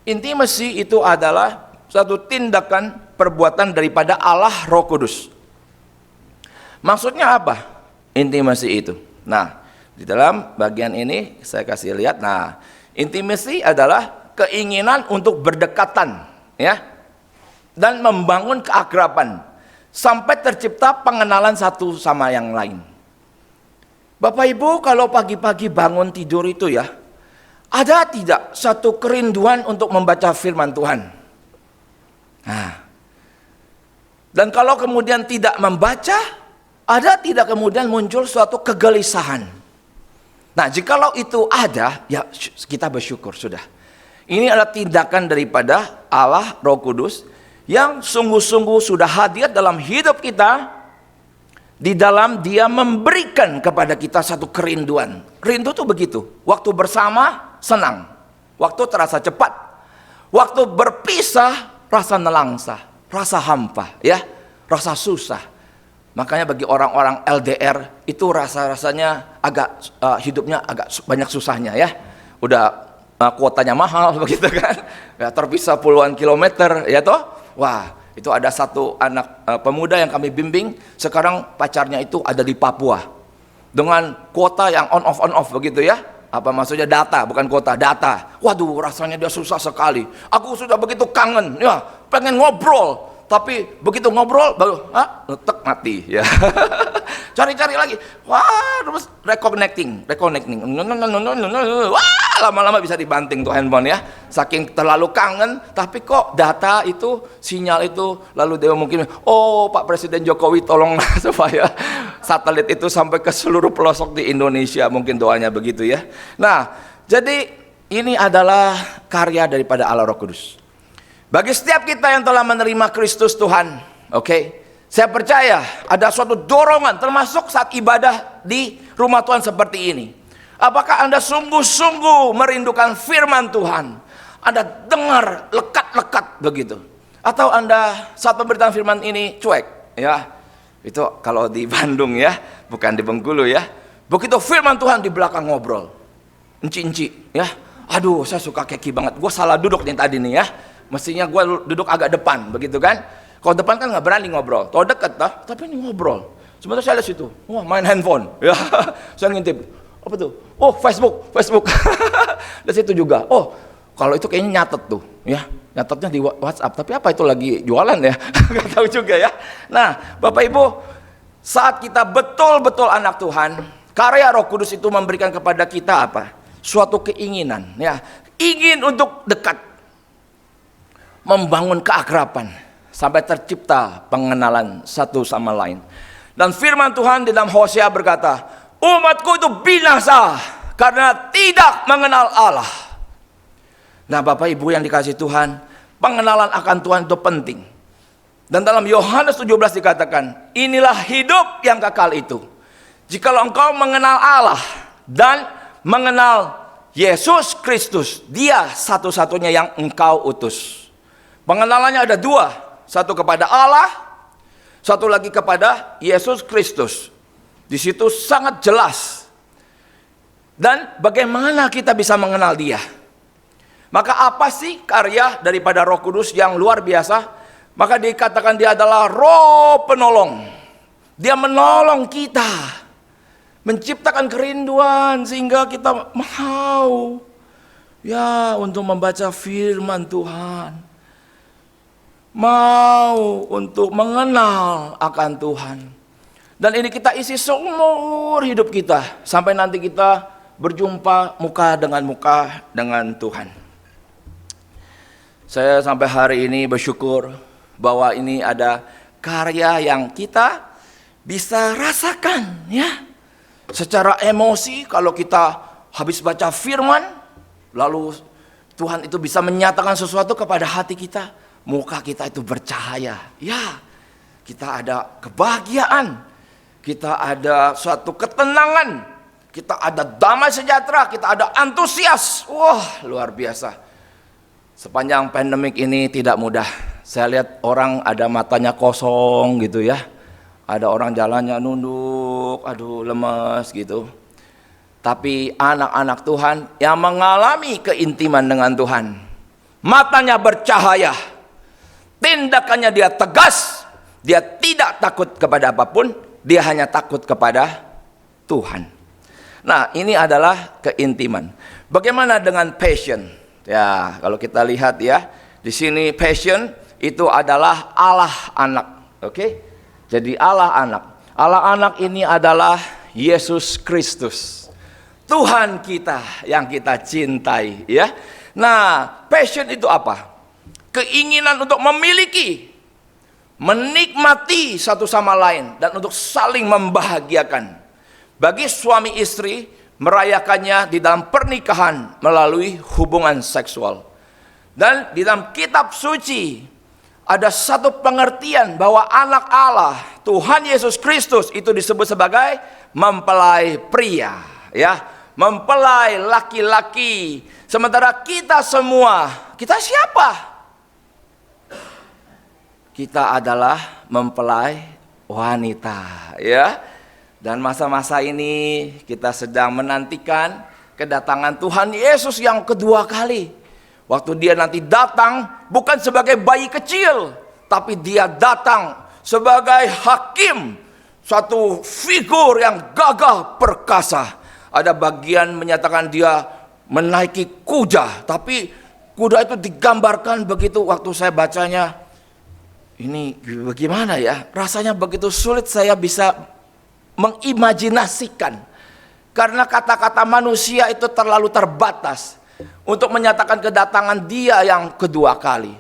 Intimacy itu adalah satu tindakan perbuatan daripada Allah Roh Kudus. Maksudnya apa? Intimacy itu. Nah, di dalam bagian ini saya kasih lihat. Nah, intimacy adalah keinginan untuk berdekatan, ya, dan membangun keakraban sampai tercipta pengenalan satu sama yang lain. Bapak Ibu, kalau pagi-pagi bangun tidur itu ya, ada tidak satu kerinduan untuk membaca firman Tuhan? Nah, dan kalau kemudian tidak membaca, ada tidak kemudian muncul suatu kegelisahan? Nah, jikalau itu ada, ya kita bersyukur sudah. Ini adalah tindakan daripada Allah Roh Kudus yang sungguh-sungguh sudah hadir dalam hidup kita. Di dalam dia memberikan kepada kita satu kerinduan. Rindu tuh begitu. Waktu bersama senang. Waktu terasa cepat. Waktu berpisah rasa nelangsa, rasa hampa, ya, rasa susah. Makanya bagi orang-orang LDR itu rasa-rasanya agak hidupnya agak banyak susahnya, ya. Udah kuotanya mahal begitu kan. Ya, terpisah puluhan kilometer, ya toh. Wah, itu ada satu anak pemuda yang kami bimbing, sekarang pacarnya itu ada di Papua dengan kuota yang on off begitu ya. Apa maksudnya? Data, bukan kuota, data. Waduh, rasanya dia susah sekali. Aku sudah begitu kangen, ya, pengen ngobrol, tapi begitu ngobrol baru letek mati, ya. Cari-cari lagi, wah, terus reconnecting. Wah, lama-lama bisa dibanting tuh handphone, ya. Saking terlalu kangen, tapi kok data itu, sinyal itu, lalu dia mungkin, oh Pak Presiden Jokowi tolong supaya satelit itu sampai ke seluruh pelosok di Indonesia, mungkin doanya begitu, ya. Nah, jadi ini adalah karya daripada Allah Roh Kudus. Bagi setiap kita yang telah menerima Kristus Tuhan, oke, saya percaya ada suatu dorongan, termasuk saat ibadah di rumah Tuhan seperti ini. Apakah Anda sungguh-sungguh merindukan firman Tuhan? Anda dengar lekat-lekat begitu? Atau Anda saat pemberitaan firman ini cuek? Ya, itu kalau di Bandung ya, bukan di Bengkulu ya. Begitu firman Tuhan di belakang ngobrol, enci-enci ya. Aduh, saya suka keki banget. Gue salah duduk nih tadi nih ya. Mestinya gue duduk agak depan, begitu kan? Kalau depan kan nggak berani ngobrol. Kalau dekat, tapi ini ngobrol. Sebentar saya lihat situ, wah main handphone, ya. Saya ngintip, apa tuh? Oh Facebook. Di situ juga. Oh, kalau itu kayaknya nyatet tuh, ya. Nyatetnya di WhatsApp. Tapi apa itu lagi jualan ya? Nggak tahu juga ya. Nah, Bapak Ibu, saat kita betul-betul anak Tuhan, karya Roh Kudus itu memberikan kepada kita apa? Suatu keinginan, ya. Ingin untuk dekat. Membangun keakraban sampai tercipta pengenalan satu sama lain. Dan firman Tuhan di dalam Hosea berkata, umatku itu binasa karena tidak mengenal Allah. Nah, Bapak Ibu yang dikasihi Tuhan, pengenalan akan Tuhan itu penting. Dan dalam Yohanes 17 dikatakan, inilah hidup yang kekal itu, jikalau engkau mengenal Allah dan mengenal Yesus Kristus, Dia satu-satunya yang engkau utus. Pengenalannya ada dua, satu kepada Allah, satu lagi kepada Yesus Kristus. Di situ sangat jelas Dan bagaimana kita bisa mengenal Dia? Maka apa sih karya daripada Roh Kudus yang luar biasa? Maka dikatakan Dia adalah Roh penolong. Dia menolong kita, menciptakan kerinduan sehingga kita mau ya untuk membaca firman Tuhan, mau untuk mengenal akan Tuhan. Dan ini kita isi seumur hidup kita sampai nanti kita berjumpa muka dengan Tuhan. Saya sampai hari ini bersyukur bahwa ini ada karya yang kita bisa rasakan ya. Secara emosi kalau kita habis baca firman, lalu Tuhan itu bisa menyatakan sesuatu kepada hati kita, muka kita itu bercahaya. Ya, kita ada kebahagiaan, kita ada suatu ketenangan, kita ada damai sejahtera, kita ada antusias. Wah, luar biasa. Sepanjang pandemik ini tidak mudah. Saya lihat orang ada matanya kosong gitu ya. Ada orang jalannya nunduk, aduh lemas gitu. Tapi anak-anak Tuhan yang mengalami keintiman dengan Tuhan, matanya bercahaya, tindakannya dia tegas, dia tidak takut kepada apapun, dia hanya takut kepada Tuhan. Nah, ini adalah keintiman. Bagaimana dengan passion? Ya, kalau kita lihat ya, di sini passion itu adalah Allah anak. Oke? Jadi Allah anak. Allah anak ini adalah Yesus Kristus. Tuhan kita yang kita cintai ya. Nah, passion itu apa? Keinginan untuk memiliki, menikmati satu sama lain dan untuk saling membahagiakan. Bagi suami istri merayakannya di dalam pernikahan melalui hubungan seksual. Dan di dalam kitab suci ada satu pengertian bahwa anak Allah, Tuhan Yesus Kristus itu disebut sebagai mempelai pria, ya, mempelai laki-laki. Sementara kita semua, kita siapa? Kita adalah mempelai wanita, ya. Dan masa-masa ini kita sedang menantikan kedatangan Tuhan Yesus yang kedua kali. Waktu dia nanti datang bukan sebagai bayi kecil, tapi dia datang sebagai hakim, suatu figur yang gagah perkasa. Ada bagian menyatakan dia menaiki kuda, tapi kuda itu digambarkan begitu waktu saya bacanya. Ini bagaimana ya? Rasanya begitu sulit saya bisa mengimajinasikan, karena kata-kata manusia itu terlalu terbatas untuk menyatakan kedatangan dia yang kedua kali.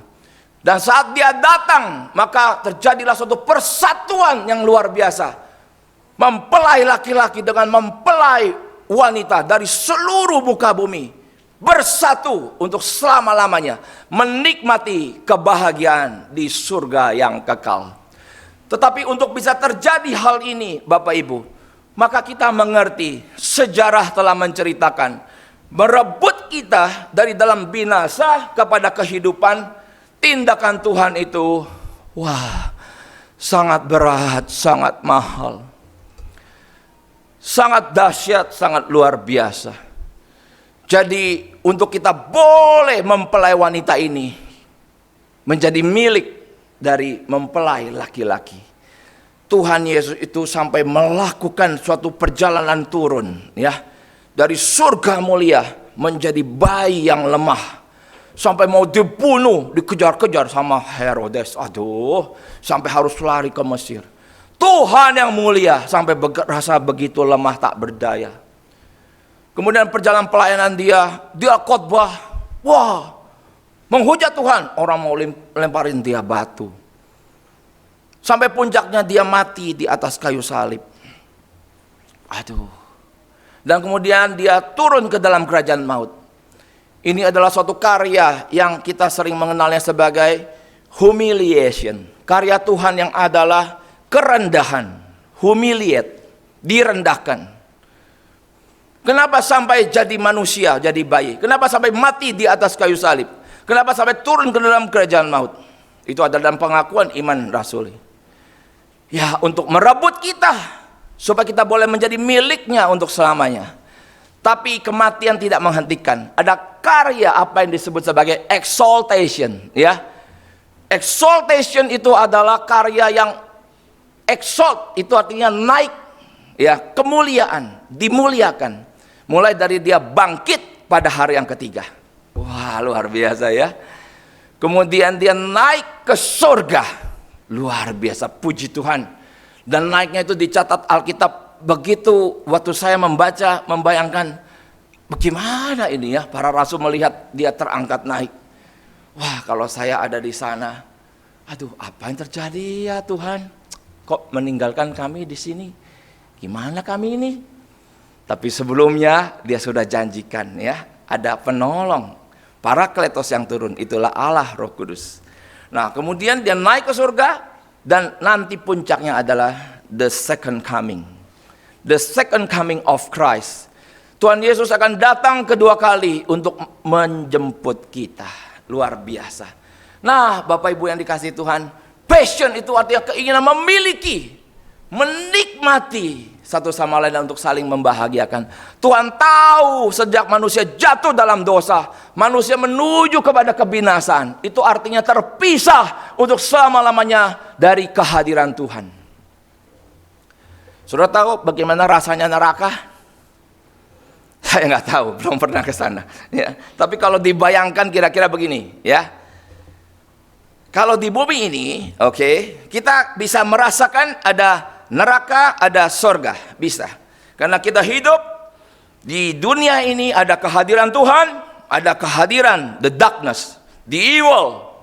Dan saat dia datang, maka terjadilah suatu persatuan yang luar biasa. Mempelai laki-laki dengan mempelai wanita dari seluruh muka bumi bersatu untuk selama-lamanya menikmati kebahagiaan di surga yang kekal. Tetapi untuk bisa terjadi hal ini, Bapak Ibu, maka kita mengerti sejarah telah menceritakan merebut kita dari dalam binasa kepada kehidupan. Tindakan Tuhan itu wah, sangat berat, sangat mahal, sangat dahsyat, sangat luar biasa. Jadi untuk kita boleh mempelai wanita ini menjadi milik dari mempelai laki-laki, Tuhan Yesus itu sampai melakukan suatu perjalanan turun ya, dari surga mulia menjadi bayi yang lemah, sampai mau dibunuh, dikejar-kejar sama Herodes. Aduh, sampai harus lari ke Mesir. Tuhan yang mulia sampai rasa begitu lemah tak berdaya. Kemudian perjalanan pelayanan dia khotbah, wah, menghujat Tuhan, orang mau lemparin dia batu. Sampai puncaknya dia mati di atas kayu salib. Aduh. Dan kemudian dia turun ke dalam kerajaan maut. Ini adalah suatu karya yang kita sering mengenalnya sebagai humiliation. Karya Tuhan yang adalah kerendahan, humiliate, direndahkan. Kenapa sampai jadi manusia, jadi bayi? Kenapa sampai mati di atas kayu salib? Kenapa sampai turun ke dalam kerajaan maut? Itu adalah dalam pengakuan iman rasuli. Ya, untuk merebut kita, supaya kita boleh menjadi miliknya untuk selamanya. Tapi kematian tidak menghentikan. Ada karya apa yang disebut sebagai exaltation, ya. Exaltation itu adalah karya yang exalt, itu artinya naik, ya, kemuliaan, dimuliakan. Mulai dari dia bangkit pada hari yang ketiga. Wah, luar biasa ya. Kemudian dia naik ke surga. Luar biasa, puji Tuhan. Dan naiknya itu dicatat Alkitab. Begitu waktu saya membaca, membayangkan bagaimana ini ya, para rasul melihat dia terangkat naik. Wah, kalau saya ada di sana, aduh, apa yang terjadi ya Tuhan? Kok meninggalkan kami di sini? Gimana kami ini? Tapi sebelumnya dia sudah janjikan ya, ada penolong, Parakletos yang turun, itulah Allah Roh Kudus. Nah, kemudian dia naik ke surga dan nanti puncaknya adalah the second coming. The second coming of Christ. Tuhan Yesus akan datang kedua kali untuk menjemput kita. Luar biasa. Nah, Bapak Ibu yang dikasihi Tuhan, passion itu artinya keinginan memiliki, menikmati satu sama lain untuk saling membahagiakan. Tuhan tahu sejak manusia jatuh dalam dosa, manusia menuju kepada kebinasaan. Itu artinya terpisah untuk selama-lamanya dari kehadiran Tuhan. Sudah tahu bagaimana rasanya neraka? Saya nggak tahu, belum pernah ke sana. Ya. Tapi kalau dibayangkan kira-kira begini, ya. Kalau di bumi ini, oke, kita bisa merasakan ada neraka, ada surga, bisa. Karena kita hidup di dunia ini, ada kehadiran Tuhan, ada kehadiran the darkness, the evil,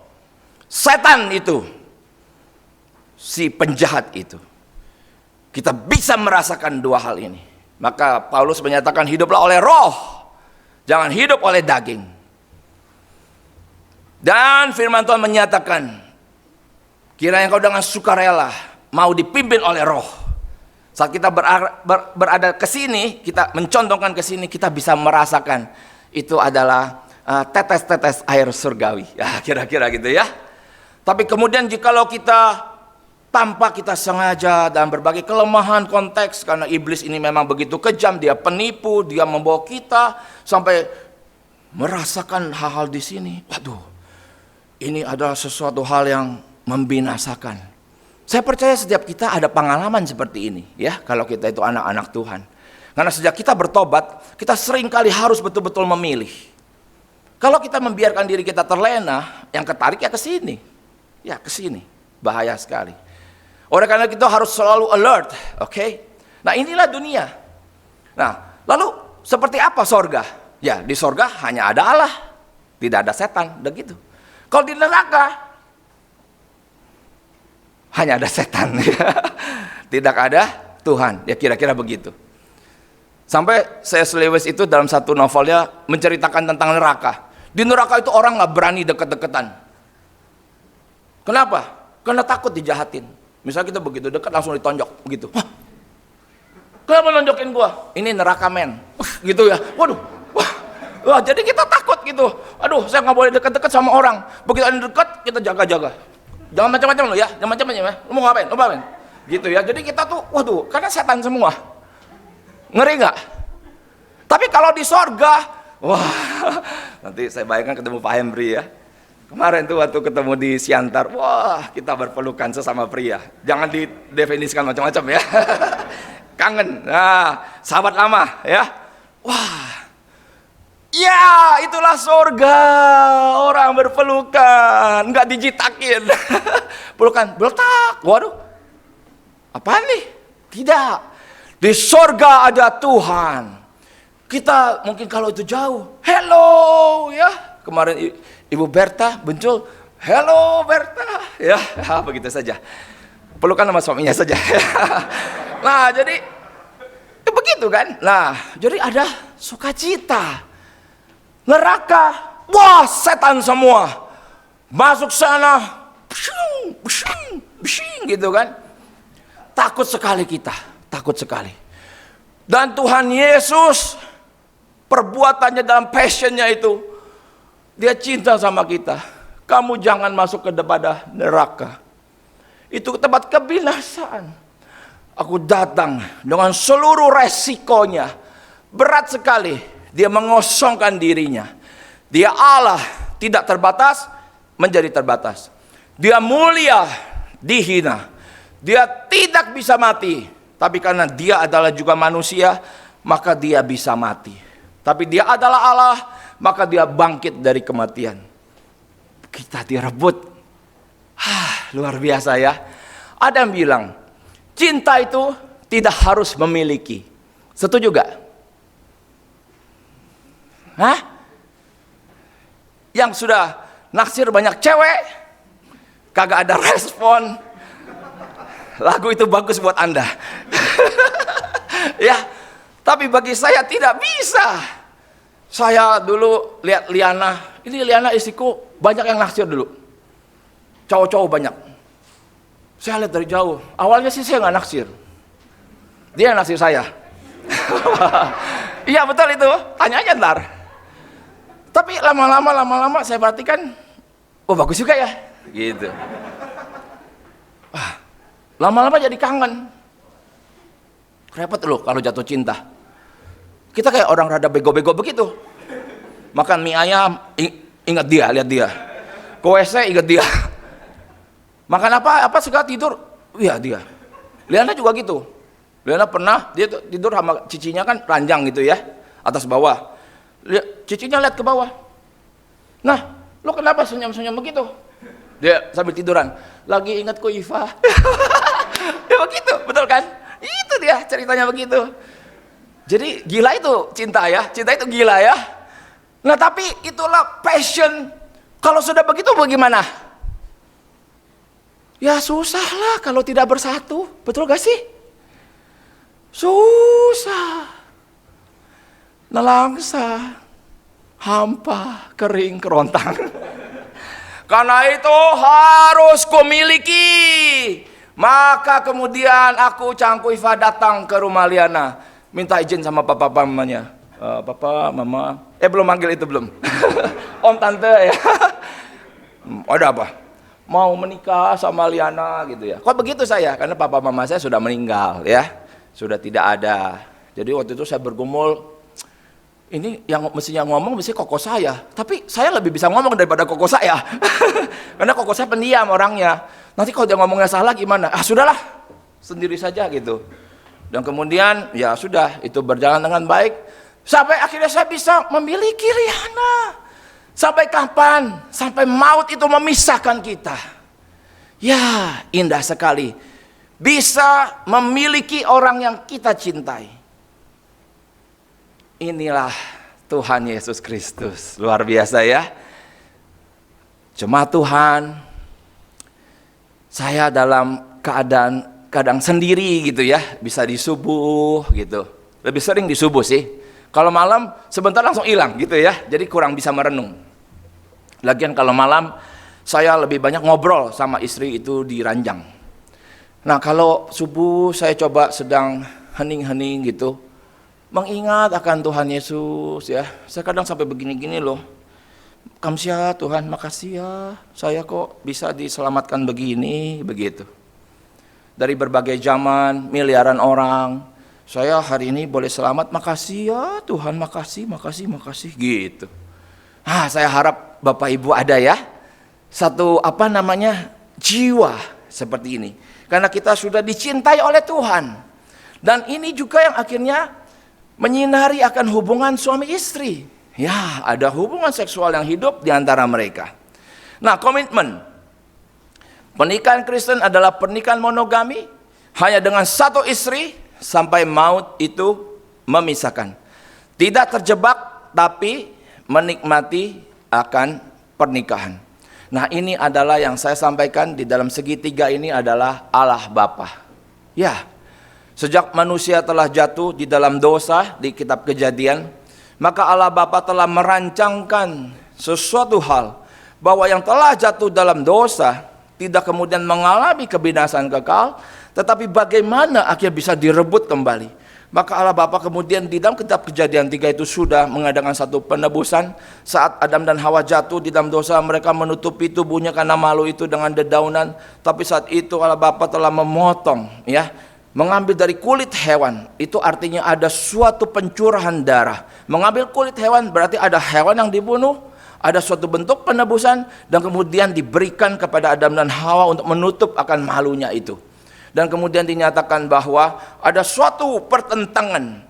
setan itu, si penjahat itu. Kita bisa merasakan dua hal ini. Maka Paulus menyatakan hiduplah oleh roh, jangan hidup oleh daging. Dan firman Tuhan menyatakan, kiranya kau dengan sukarela mau dipimpin oleh roh. Saat kita berada ke sini, kita mencontohkan ke sini, kita bisa merasakan itu adalah tetes-tetes air surgawi. Ya, kira-kira gitu ya. Tapi kemudian jikalau kita tanpa kita sengaja dan berbagai kelemahan konteks, karena iblis ini memang begitu kejam, dia penipu, dia membawa kita sampai merasakan hal-hal di sini. Waduh, ini adalah sesuatu hal yang membinasakan. Saya percaya setiap kita ada pengalaman seperti ini, ya, kalau kita itu anak-anak Tuhan. Karena sejak kita bertobat, kita seringkali harus betul-betul memilih. Kalau kita membiarkan diri kita terlena, yang ketarik ya ke sini, ya ke sini, bahaya sekali. Oleh karena kita harus selalu alert, oke? Nah, inilah dunia. Nah, lalu seperti apa sorga? Ya, di sorga hanya ada Allah, tidak ada setan, begitu. Kalau di neraka hanya ada setan, tidak ada Tuhan. Ya, kira-kira begitu. Sampai C.S. Lewis itu dalam satu novelnya menceritakan tentang neraka. Di neraka itu orang nggak berani deket-deketan. Kenapa? Karena takut dijahatin. Misalnya kita begitu dekat langsung ditonjok begitu. Wah, kenapa nonjokin gua? Ini neraka men. Gitu ya. Waduh. Wah, jadi kita takut gitu. Aduh, saya nggak boleh dekat-dekat sama orang. Begitu ada dekat, kita jaga-jaga. Jangan macam-macam lo ya. Jangan macam-macam ya. Lu mau ngapain? Lu ngapain? Gitu ya. Jadi kita tuh, waduh, karena setan semua. Ngeri nggak? Tapi kalau di sorga, wah, nanti saya bayangkan ketemu Pak Hembri ya. Kemarin tuh waktu ketemu di Siantar, wah, kita berpelukan sesama pria. Jangan didefinisikan macam-macam ya. Kangen. Nah, sahabat lama ya. Wah. Ya, itulah surga. Orang berpelukan, nggak dijitakin. Pelukan, beletak. Waduh. Apaan nih? Tidak. Di surga ada Tuhan. Kita mungkin kalau itu jauh, hello ya. Kemarin Ibu Berta muncul, hello Berta, ya, begitu saja. Pelukan sama suaminya saja. Nah, jadi begitu kan. Nah, jadi ada sukacita. Neraka, wah, setan semua masuk sana, gitu kan. Takut sekali kita, takut sekali. Dan Tuhan Yesus, perbuatannya dalam passionnya itu, dia cinta sama kita. Kamu jangan masuk ke pada neraka. Itu tempat kebinasaan. Aku datang dengan seluruh resikonya. berat sekali dia mengosongkan dirinya. Dia Allah, tidak terbatas menjadi terbatas. Dia mulia, dihina. Dia tidak bisa mati, tapi karena dia adalah juga manusia, maka dia bisa mati. Tapi dia adalah Allah, maka dia bangkit dari kematian. Kita direbut. Luar biasa ya. Ada yang bilang, cinta itu tidak harus memiliki. Setuju gak? Yang sudah naksir banyak cewek, kagak ada respon, lagu itu bagus buat Anda. Ya, tapi bagi saya tidak bisa. Saya dulu lihat Liana, ini Liana istriku, banyak yang naksir dulu, cowok-cowok banyak. Saya lihat dari jauh, awalnya sih saya nggak naksir, dia yang naksir saya. Iya betul itu, tanya aja ntar. Tapi lama-lama saya perhatikan, oh bagus juga ya, gitu. Lama-lama jadi kangen. Repot loh kalau jatuh cinta. Kita kayak orang rada bego-bego begitu. Makan mie ayam, ingat dia, lihat dia. Ke WC, ingat dia. Makan apa segala tidur, iya dia. Liana juga gitu. Liana pernah, dia tidur sama cicinya kan ranjang gitu ya, atas bawah. Cicinya lihat ke bawah. Nah, lo kenapa senyum-senyum begitu? Dia sambil tiduran, lagi ingat ku Iva. Ya begitu, betul kan? Itu dia ceritanya begitu. Jadi gila itu cinta ya, cinta itu gila ya. Nah tapi itulah passion. Kalau sudah begitu bagaimana? Ya susah lah kalau tidak bersatu, betul gak sih? Susah. Nelangsa, hampa, kering, kerontang. Karena itu harus kumiliki. Maka kemudian aku Cangku Iva datang ke rumah Liana, minta izin sama papa mamanya. Papa, mama, belum manggil itu belum. Om, tante ya. Ada apa? Mau menikah sama Liana gitu ya. Kok begitu saya? Karena papa mama saya sudah meninggal ya, sudah tidak ada. Jadi waktu itu saya bergumul. Ini yang mestinya ngomong mesti koko saya, tapi saya lebih bisa ngomong daripada koko saya. Karena koko saya pendiam orangnya. Nanti kalau dia ngomongnya salah gimana? Sudahlah, sendiri saja gitu. Dan kemudian ya sudah, itu berjalan dengan baik. Sampai akhirnya saya bisa memiliki Liana. Sampai kapan? Sampai maut itu memisahkan kita. Ya, indah sekali. Bisa memiliki orang yang kita cintai. Inilah Tuhan Yesus Kristus, luar biasa ya. Jemaat Tuhan, saya dalam keadaan kadang sendiri gitu ya, bisa di subuh gitu. Lebih sering di subuh sih. Kalau malam sebentar langsung hilang gitu ya, jadi kurang bisa merenung. Lagian kalau malam saya lebih banyak ngobrol sama istri itu di ranjang. Nah kalau subuh saya coba sedang hening-hening gitu, mengingat akan Tuhan Yesus ya. Saya kadang sampai begini-gini loh. Kamsia Tuhan, makasih ya. Saya kok bisa diselamatkan begini, begitu. Dari berbagai zaman, miliaran orang, saya hari ini boleh selamat, makasih ya Tuhan, makasih gitu. Saya harap Bapak Ibu ada ya. Satu jiwa seperti ini. Karena kita sudah dicintai oleh Tuhan. Dan ini juga yang akhirnya menyinari akan hubungan suami istri. Ya, ada hubungan seksual yang hidup di antara mereka. Nah, komitmen. Pernikahan Kristen adalah pernikahan monogami, hanya dengan satu istri sampai maut itu memisahkan. Tidak terjebak, tapi menikmati akan pernikahan. Nah, ini adalah yang saya sampaikan di dalam segitiga ini adalah Allah Bapa. Ya. Sejak manusia telah jatuh di dalam dosa di kitab Kejadian, maka Allah Bapa telah merancangkan sesuatu hal bahwa yang telah jatuh dalam dosa tidak kemudian mengalami kebinasaan kekal, tetapi bagaimana akhirnya bisa direbut kembali. Maka Allah Bapa kemudian di dalam kitab Kejadian 3 itu sudah mengadakan satu penebusan. Saat Adam dan Hawa jatuh di dalam dosa, mereka menutupi tubuhnya karena malu itu dengan dedaunan. Tapi saat itu Allah Bapa telah memotong ya Mengambil dari kulit hewan, itu artinya ada suatu pencurahan darah. Mengambil kulit hewan berarti ada hewan yang dibunuh, ada suatu bentuk penebusan, dan kemudian diberikan kepada Adam dan Hawa untuk menutup akan malunya itu. Dan kemudian dinyatakan bahwa ada suatu pertentangan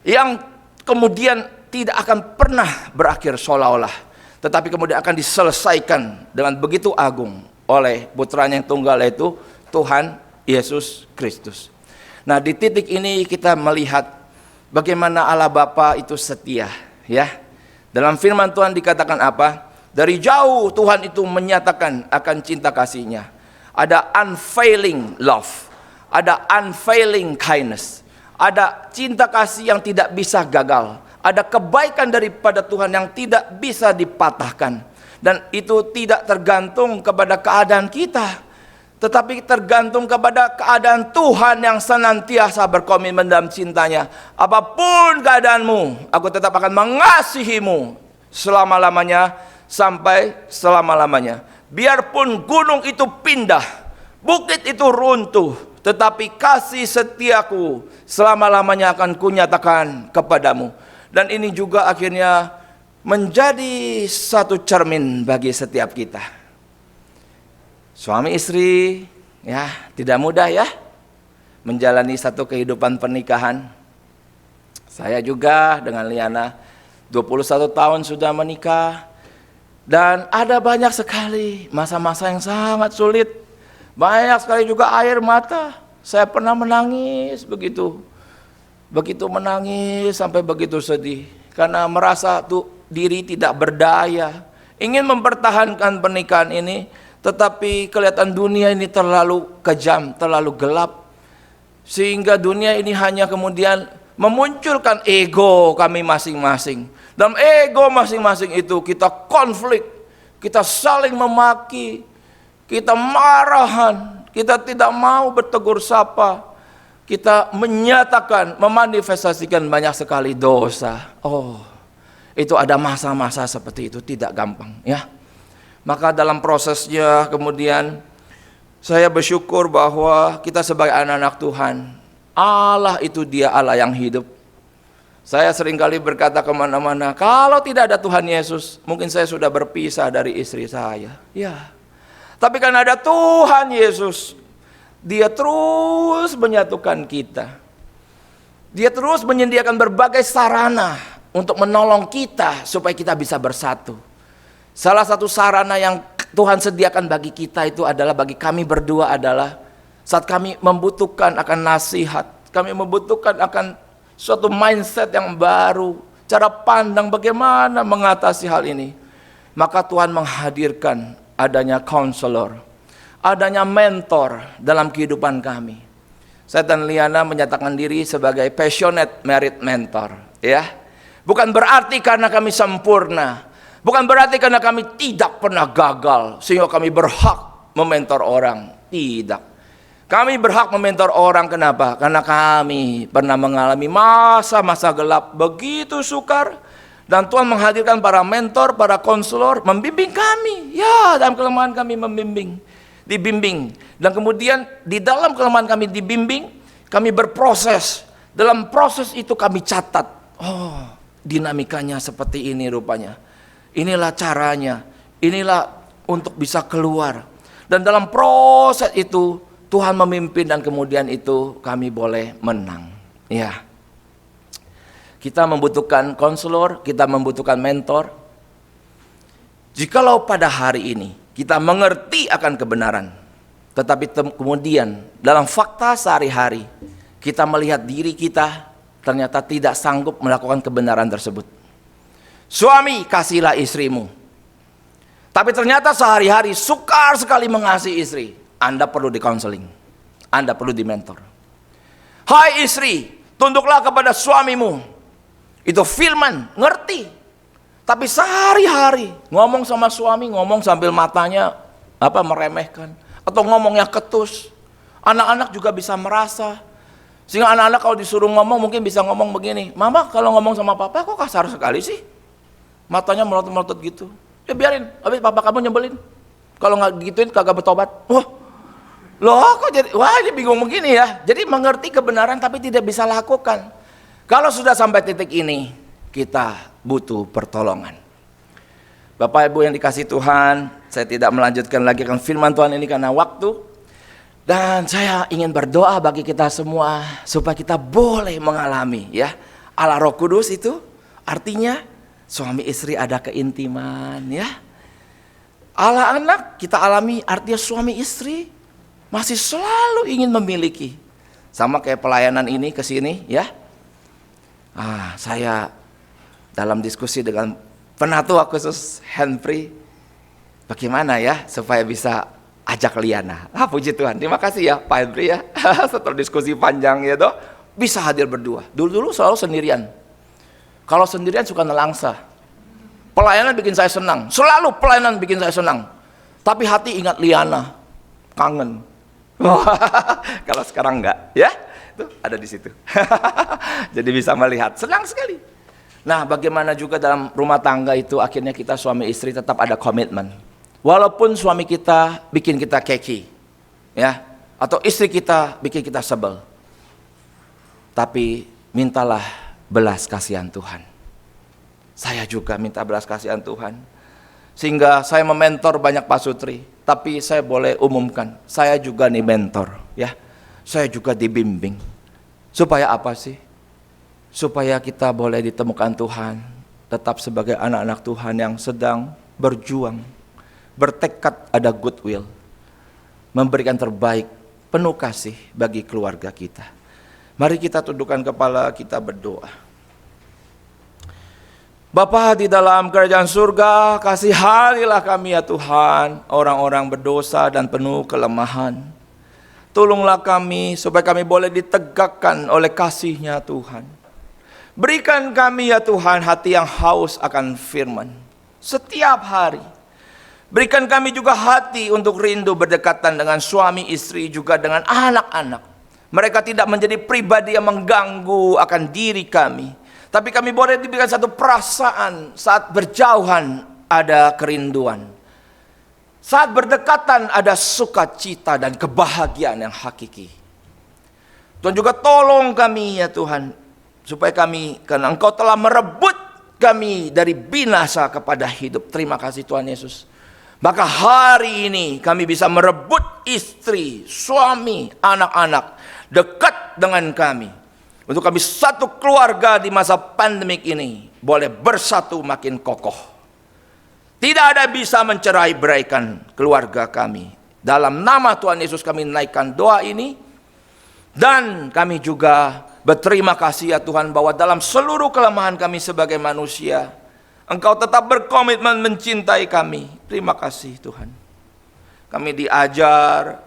yang kemudian tidak akan pernah berakhir seolah-olah, tetapi kemudian akan diselesaikan dengan begitu agung oleh putranya yang tunggal, yaitu Tuhan Yesus Kristus. Nah, di titik ini kita melihat bagaimana Allah Bapa itu setia, ya. Dalam firman Tuhan dikatakan apa? Dari jauh Tuhan itu menyatakan akan cinta kasih-Nya. Ada unfailing love, ada unfailing kindness, ada cinta kasih yang tidak bisa gagal, ada kebaikan daripada Tuhan yang tidak bisa dipatahkan. Dan itu tidak tergantung kepada keadaan kita, tetapi tergantung kepada keadaan Tuhan yang senantiasa berkomitmen dalam cintanya. Apapun keadaanmu, aku tetap akan mengasihimu selama-lamanya sampai selama-lamanya. Biarpun gunung itu pindah, bukit itu runtuh, tetapi kasih setiaku selama-lamanya akan kunyatakan kepadamu. Dan ini juga akhirnya menjadi satu cermin bagi setiap kita. Suami istri, ya, tidak mudah ya menjalani satu kehidupan pernikahan. Saya juga dengan Liana 21 tahun sudah menikah, dan ada banyak sekali masa-masa yang sangat sulit. Banyak sekali juga air mata. Saya pernah menangis begitu menangis sampai begitu sedih karena merasa diri tidak berdaya, ingin mempertahankan pernikahan ini, tetapi kelihatan dunia ini terlalu kejam, terlalu gelap, sehingga dunia ini hanya kemudian memunculkan ego kami masing-masing. Dalam ego masing-masing itu kita konflik, kita saling memaki, kita marahan, kita tidak mau bertegur sapa, kita menyatakan, memanifestasikan banyak sekali dosa. Oh, itu ada masa-masa seperti itu, tidak gampang ya. Maka dalam prosesnya kemudian saya bersyukur bahwa kita sebagai anak-anak Tuhan, Allah itu Dia Allah yang hidup. Saya seringkali berkata kemana-mana, kalau tidak ada Tuhan Yesus, mungkin saya sudah berpisah dari istri saya. Ya, tapi karena ada Tuhan Yesus, Dia terus menyatukan kita. Dia terus menyediakan berbagai sarana untuk menolong kita supaya kita bisa bersatu. Salah satu sarana yang Tuhan sediakan bagi kita itu adalah, bagi kami berdua adalah, saat kami membutuhkan akan nasihat, kami membutuhkan akan suatu mindset yang baru, cara pandang bagaimana mengatasi hal ini, maka Tuhan menghadirkan adanya counselor, adanya mentor dalam kehidupan kami. Saya dan Liana menyatakan diri sebagai passionate married mentor, ya. Bukan berarti karena kami sempurna, bukan berarti karena kami tidak pernah gagal sehingga kami berhak mementor orang. Tidak. Kami berhak mementor orang, kenapa? Karena kami pernah mengalami masa-masa gelap begitu sukar, dan Tuhan menghadirkan para mentor, para konselor membimbing kami. Ya, dalam kelemahan kami dibimbing. Dan kemudian di dalam kelemahan kami dibimbing, kami berproses. Dalam proses itu kami catat, oh, dinamikanya seperti ini rupanya. Inilah caranya. Inilah untuk bisa keluar. Dan dalam proses itu Tuhan memimpin, dan kemudian itu kami boleh menang. Ya. Kita membutuhkan konselor, kita membutuhkan mentor. Jikalau pada hari ini kita mengerti akan kebenaran, tetapi kemudian dalam fakta sehari-hari kita melihat diri kita ternyata tidak sanggup melakukan kebenaran tersebut. Suami, kasihilah istrimu, tapi ternyata sehari-hari sukar sekali mengasihi istri. Anda perlu dikonseling, Anda perlu dimentor. Hai istri, tunduklah kepada suamimu. Itu firman, ngerti. Tapi sehari-hari ngomong sama suami, ngomong sambil matanya meremehkan, atau ngomongnya ketus. Anak-anak juga bisa merasa. Sehingga anak-anak kalau disuruh ngomong mungkin bisa ngomong begini, mama kalau ngomong sama papa kok kasar sekali sih. Matanya melotot-melotot gitu. Ya biarin, habis papa kamu nyebelin. Kalau nggak digituin kagak bertobat. Wah, Loh kok jadi, wah ini bingung begini ya. Jadi mengerti kebenaran tapi tidak bisa lakukan. Kalau sudah sampai titik ini, kita butuh pertolongan. Bapak Ibu yang dikasih Tuhan, saya tidak melanjutkan lagi kan firman Tuhan ini karena waktu. Dan saya ingin berdoa bagi kita semua supaya kita boleh mengalami ya Allah Roh Kudus itu artinya suami istri ada keintiman ya. Allah anak kita alami artinya suami istri masih selalu ingin memiliki. Sama kayak pelayanan ini ke sini ya. Saya dalam diskusi dengan penatua khusus Henry, bagaimana ya supaya bisa ajak Liana. Puji Tuhan, terima kasih ya Pak Henry ya. Setelah diskusi panjang ya toh, bisa hadir berdua. Dulu selalu sendirian. Kalau sendirian suka nelangsa. Pelayanan bikin saya senang, selalu pelayanan bikin saya senang. Tapi hati ingat Liana, kangen. Kalau sekarang enggak, ya, itu ada di situ. Jadi bisa melihat, senang sekali. Nah, bagaimana juga dalam rumah tangga itu akhirnya kita suami istri tetap ada komitmen. Walaupun suami kita bikin kita keki, ya, atau istri kita bikin kita sebel, tapi mintalah belas kasihan Tuhan. Saya juga minta belas kasihan Tuhan. Sehingga saya mementor banyak pasutri, tapi saya boleh umumkan, saya juga nih mentor, ya. Saya juga dibimbing. Supaya apa sih? Supaya kita boleh ditemukan Tuhan, tetap sebagai anak-anak Tuhan yang sedang berjuang, bertekad ada goodwill, memberikan terbaik, penuh kasih bagi keluarga kita. Mari kita tundukkan kepala, kita berdoa. Bapa di dalam kerajaan surga, kasihanilah kami ya Tuhan, orang-orang berdosa dan penuh kelemahan. Tolonglah kami supaya kami boleh ditegakkan oleh kasih-Nya Tuhan. Berikan kami ya Tuhan hati yang haus akan firman setiap hari. Berikan kami juga hati untuk rindu berdekatan dengan suami istri juga dengan anak-anak. Mereka tidak menjadi pribadi yang mengganggu akan diri kami. Tapi kami boleh diberikan satu perasaan saat berjauhan ada kerinduan. Saat berdekatan ada sukacita dan kebahagiaan yang hakiki. Tuhan juga tolong kami ya Tuhan. Supaya kami, karena Engkau telah merebut kami dari binasa kepada hidup. Terima kasih Tuhan Yesus. Maka hari ini kami bisa merebut istri, suami, anak-anak dekat dengan kami. Untuk kami satu keluarga di masa pandemik ini boleh bersatu makin kokoh. Tidak ada bisa mencerai-beraikan keluarga kami. Dalam nama Tuhan Yesus kami naikkan doa ini. Dan kami juga berterima kasih ya Tuhan bahwa dalam seluruh kelemahan kami sebagai manusia, Engkau tetap berkomitmen mencintai kami. Terima kasih Tuhan. Kami diajar,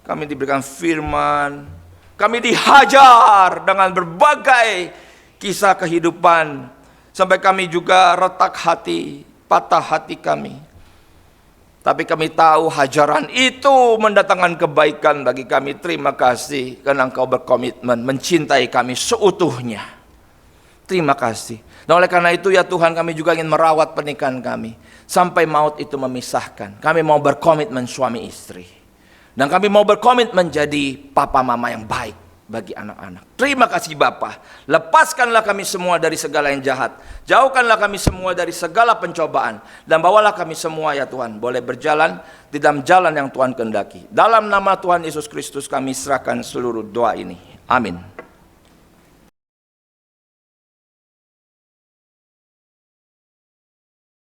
kami diberikan firman, kami dihajar dengan berbagai kisah kehidupan. Sampai kami juga retak hati, patah hati kami. Tapi kami tahu hajaran itu mendatangkan kebaikan bagi kami. Terima kasih karena Engkau berkomitmen mencintai kami seutuhnya. Terima kasih. Dan oleh karena itu ya Tuhan, kami juga ingin merawat pernikahan kami sampai maut itu memisahkan. Kami mau berkomitmen suami istri. Dan kami mau berkomitmen menjadi papa mama yang baik bagi anak-anak. Terima kasih Bapa. Lepaskanlah kami semua dari segala yang jahat. Jauhkanlah kami semua dari segala pencobaan. Dan bawalah kami semua ya Tuhan boleh berjalan di dalam jalan yang Tuhan kehendaki. Dalam nama Tuhan Yesus Kristus kami serahkan seluruh doa ini. Amin.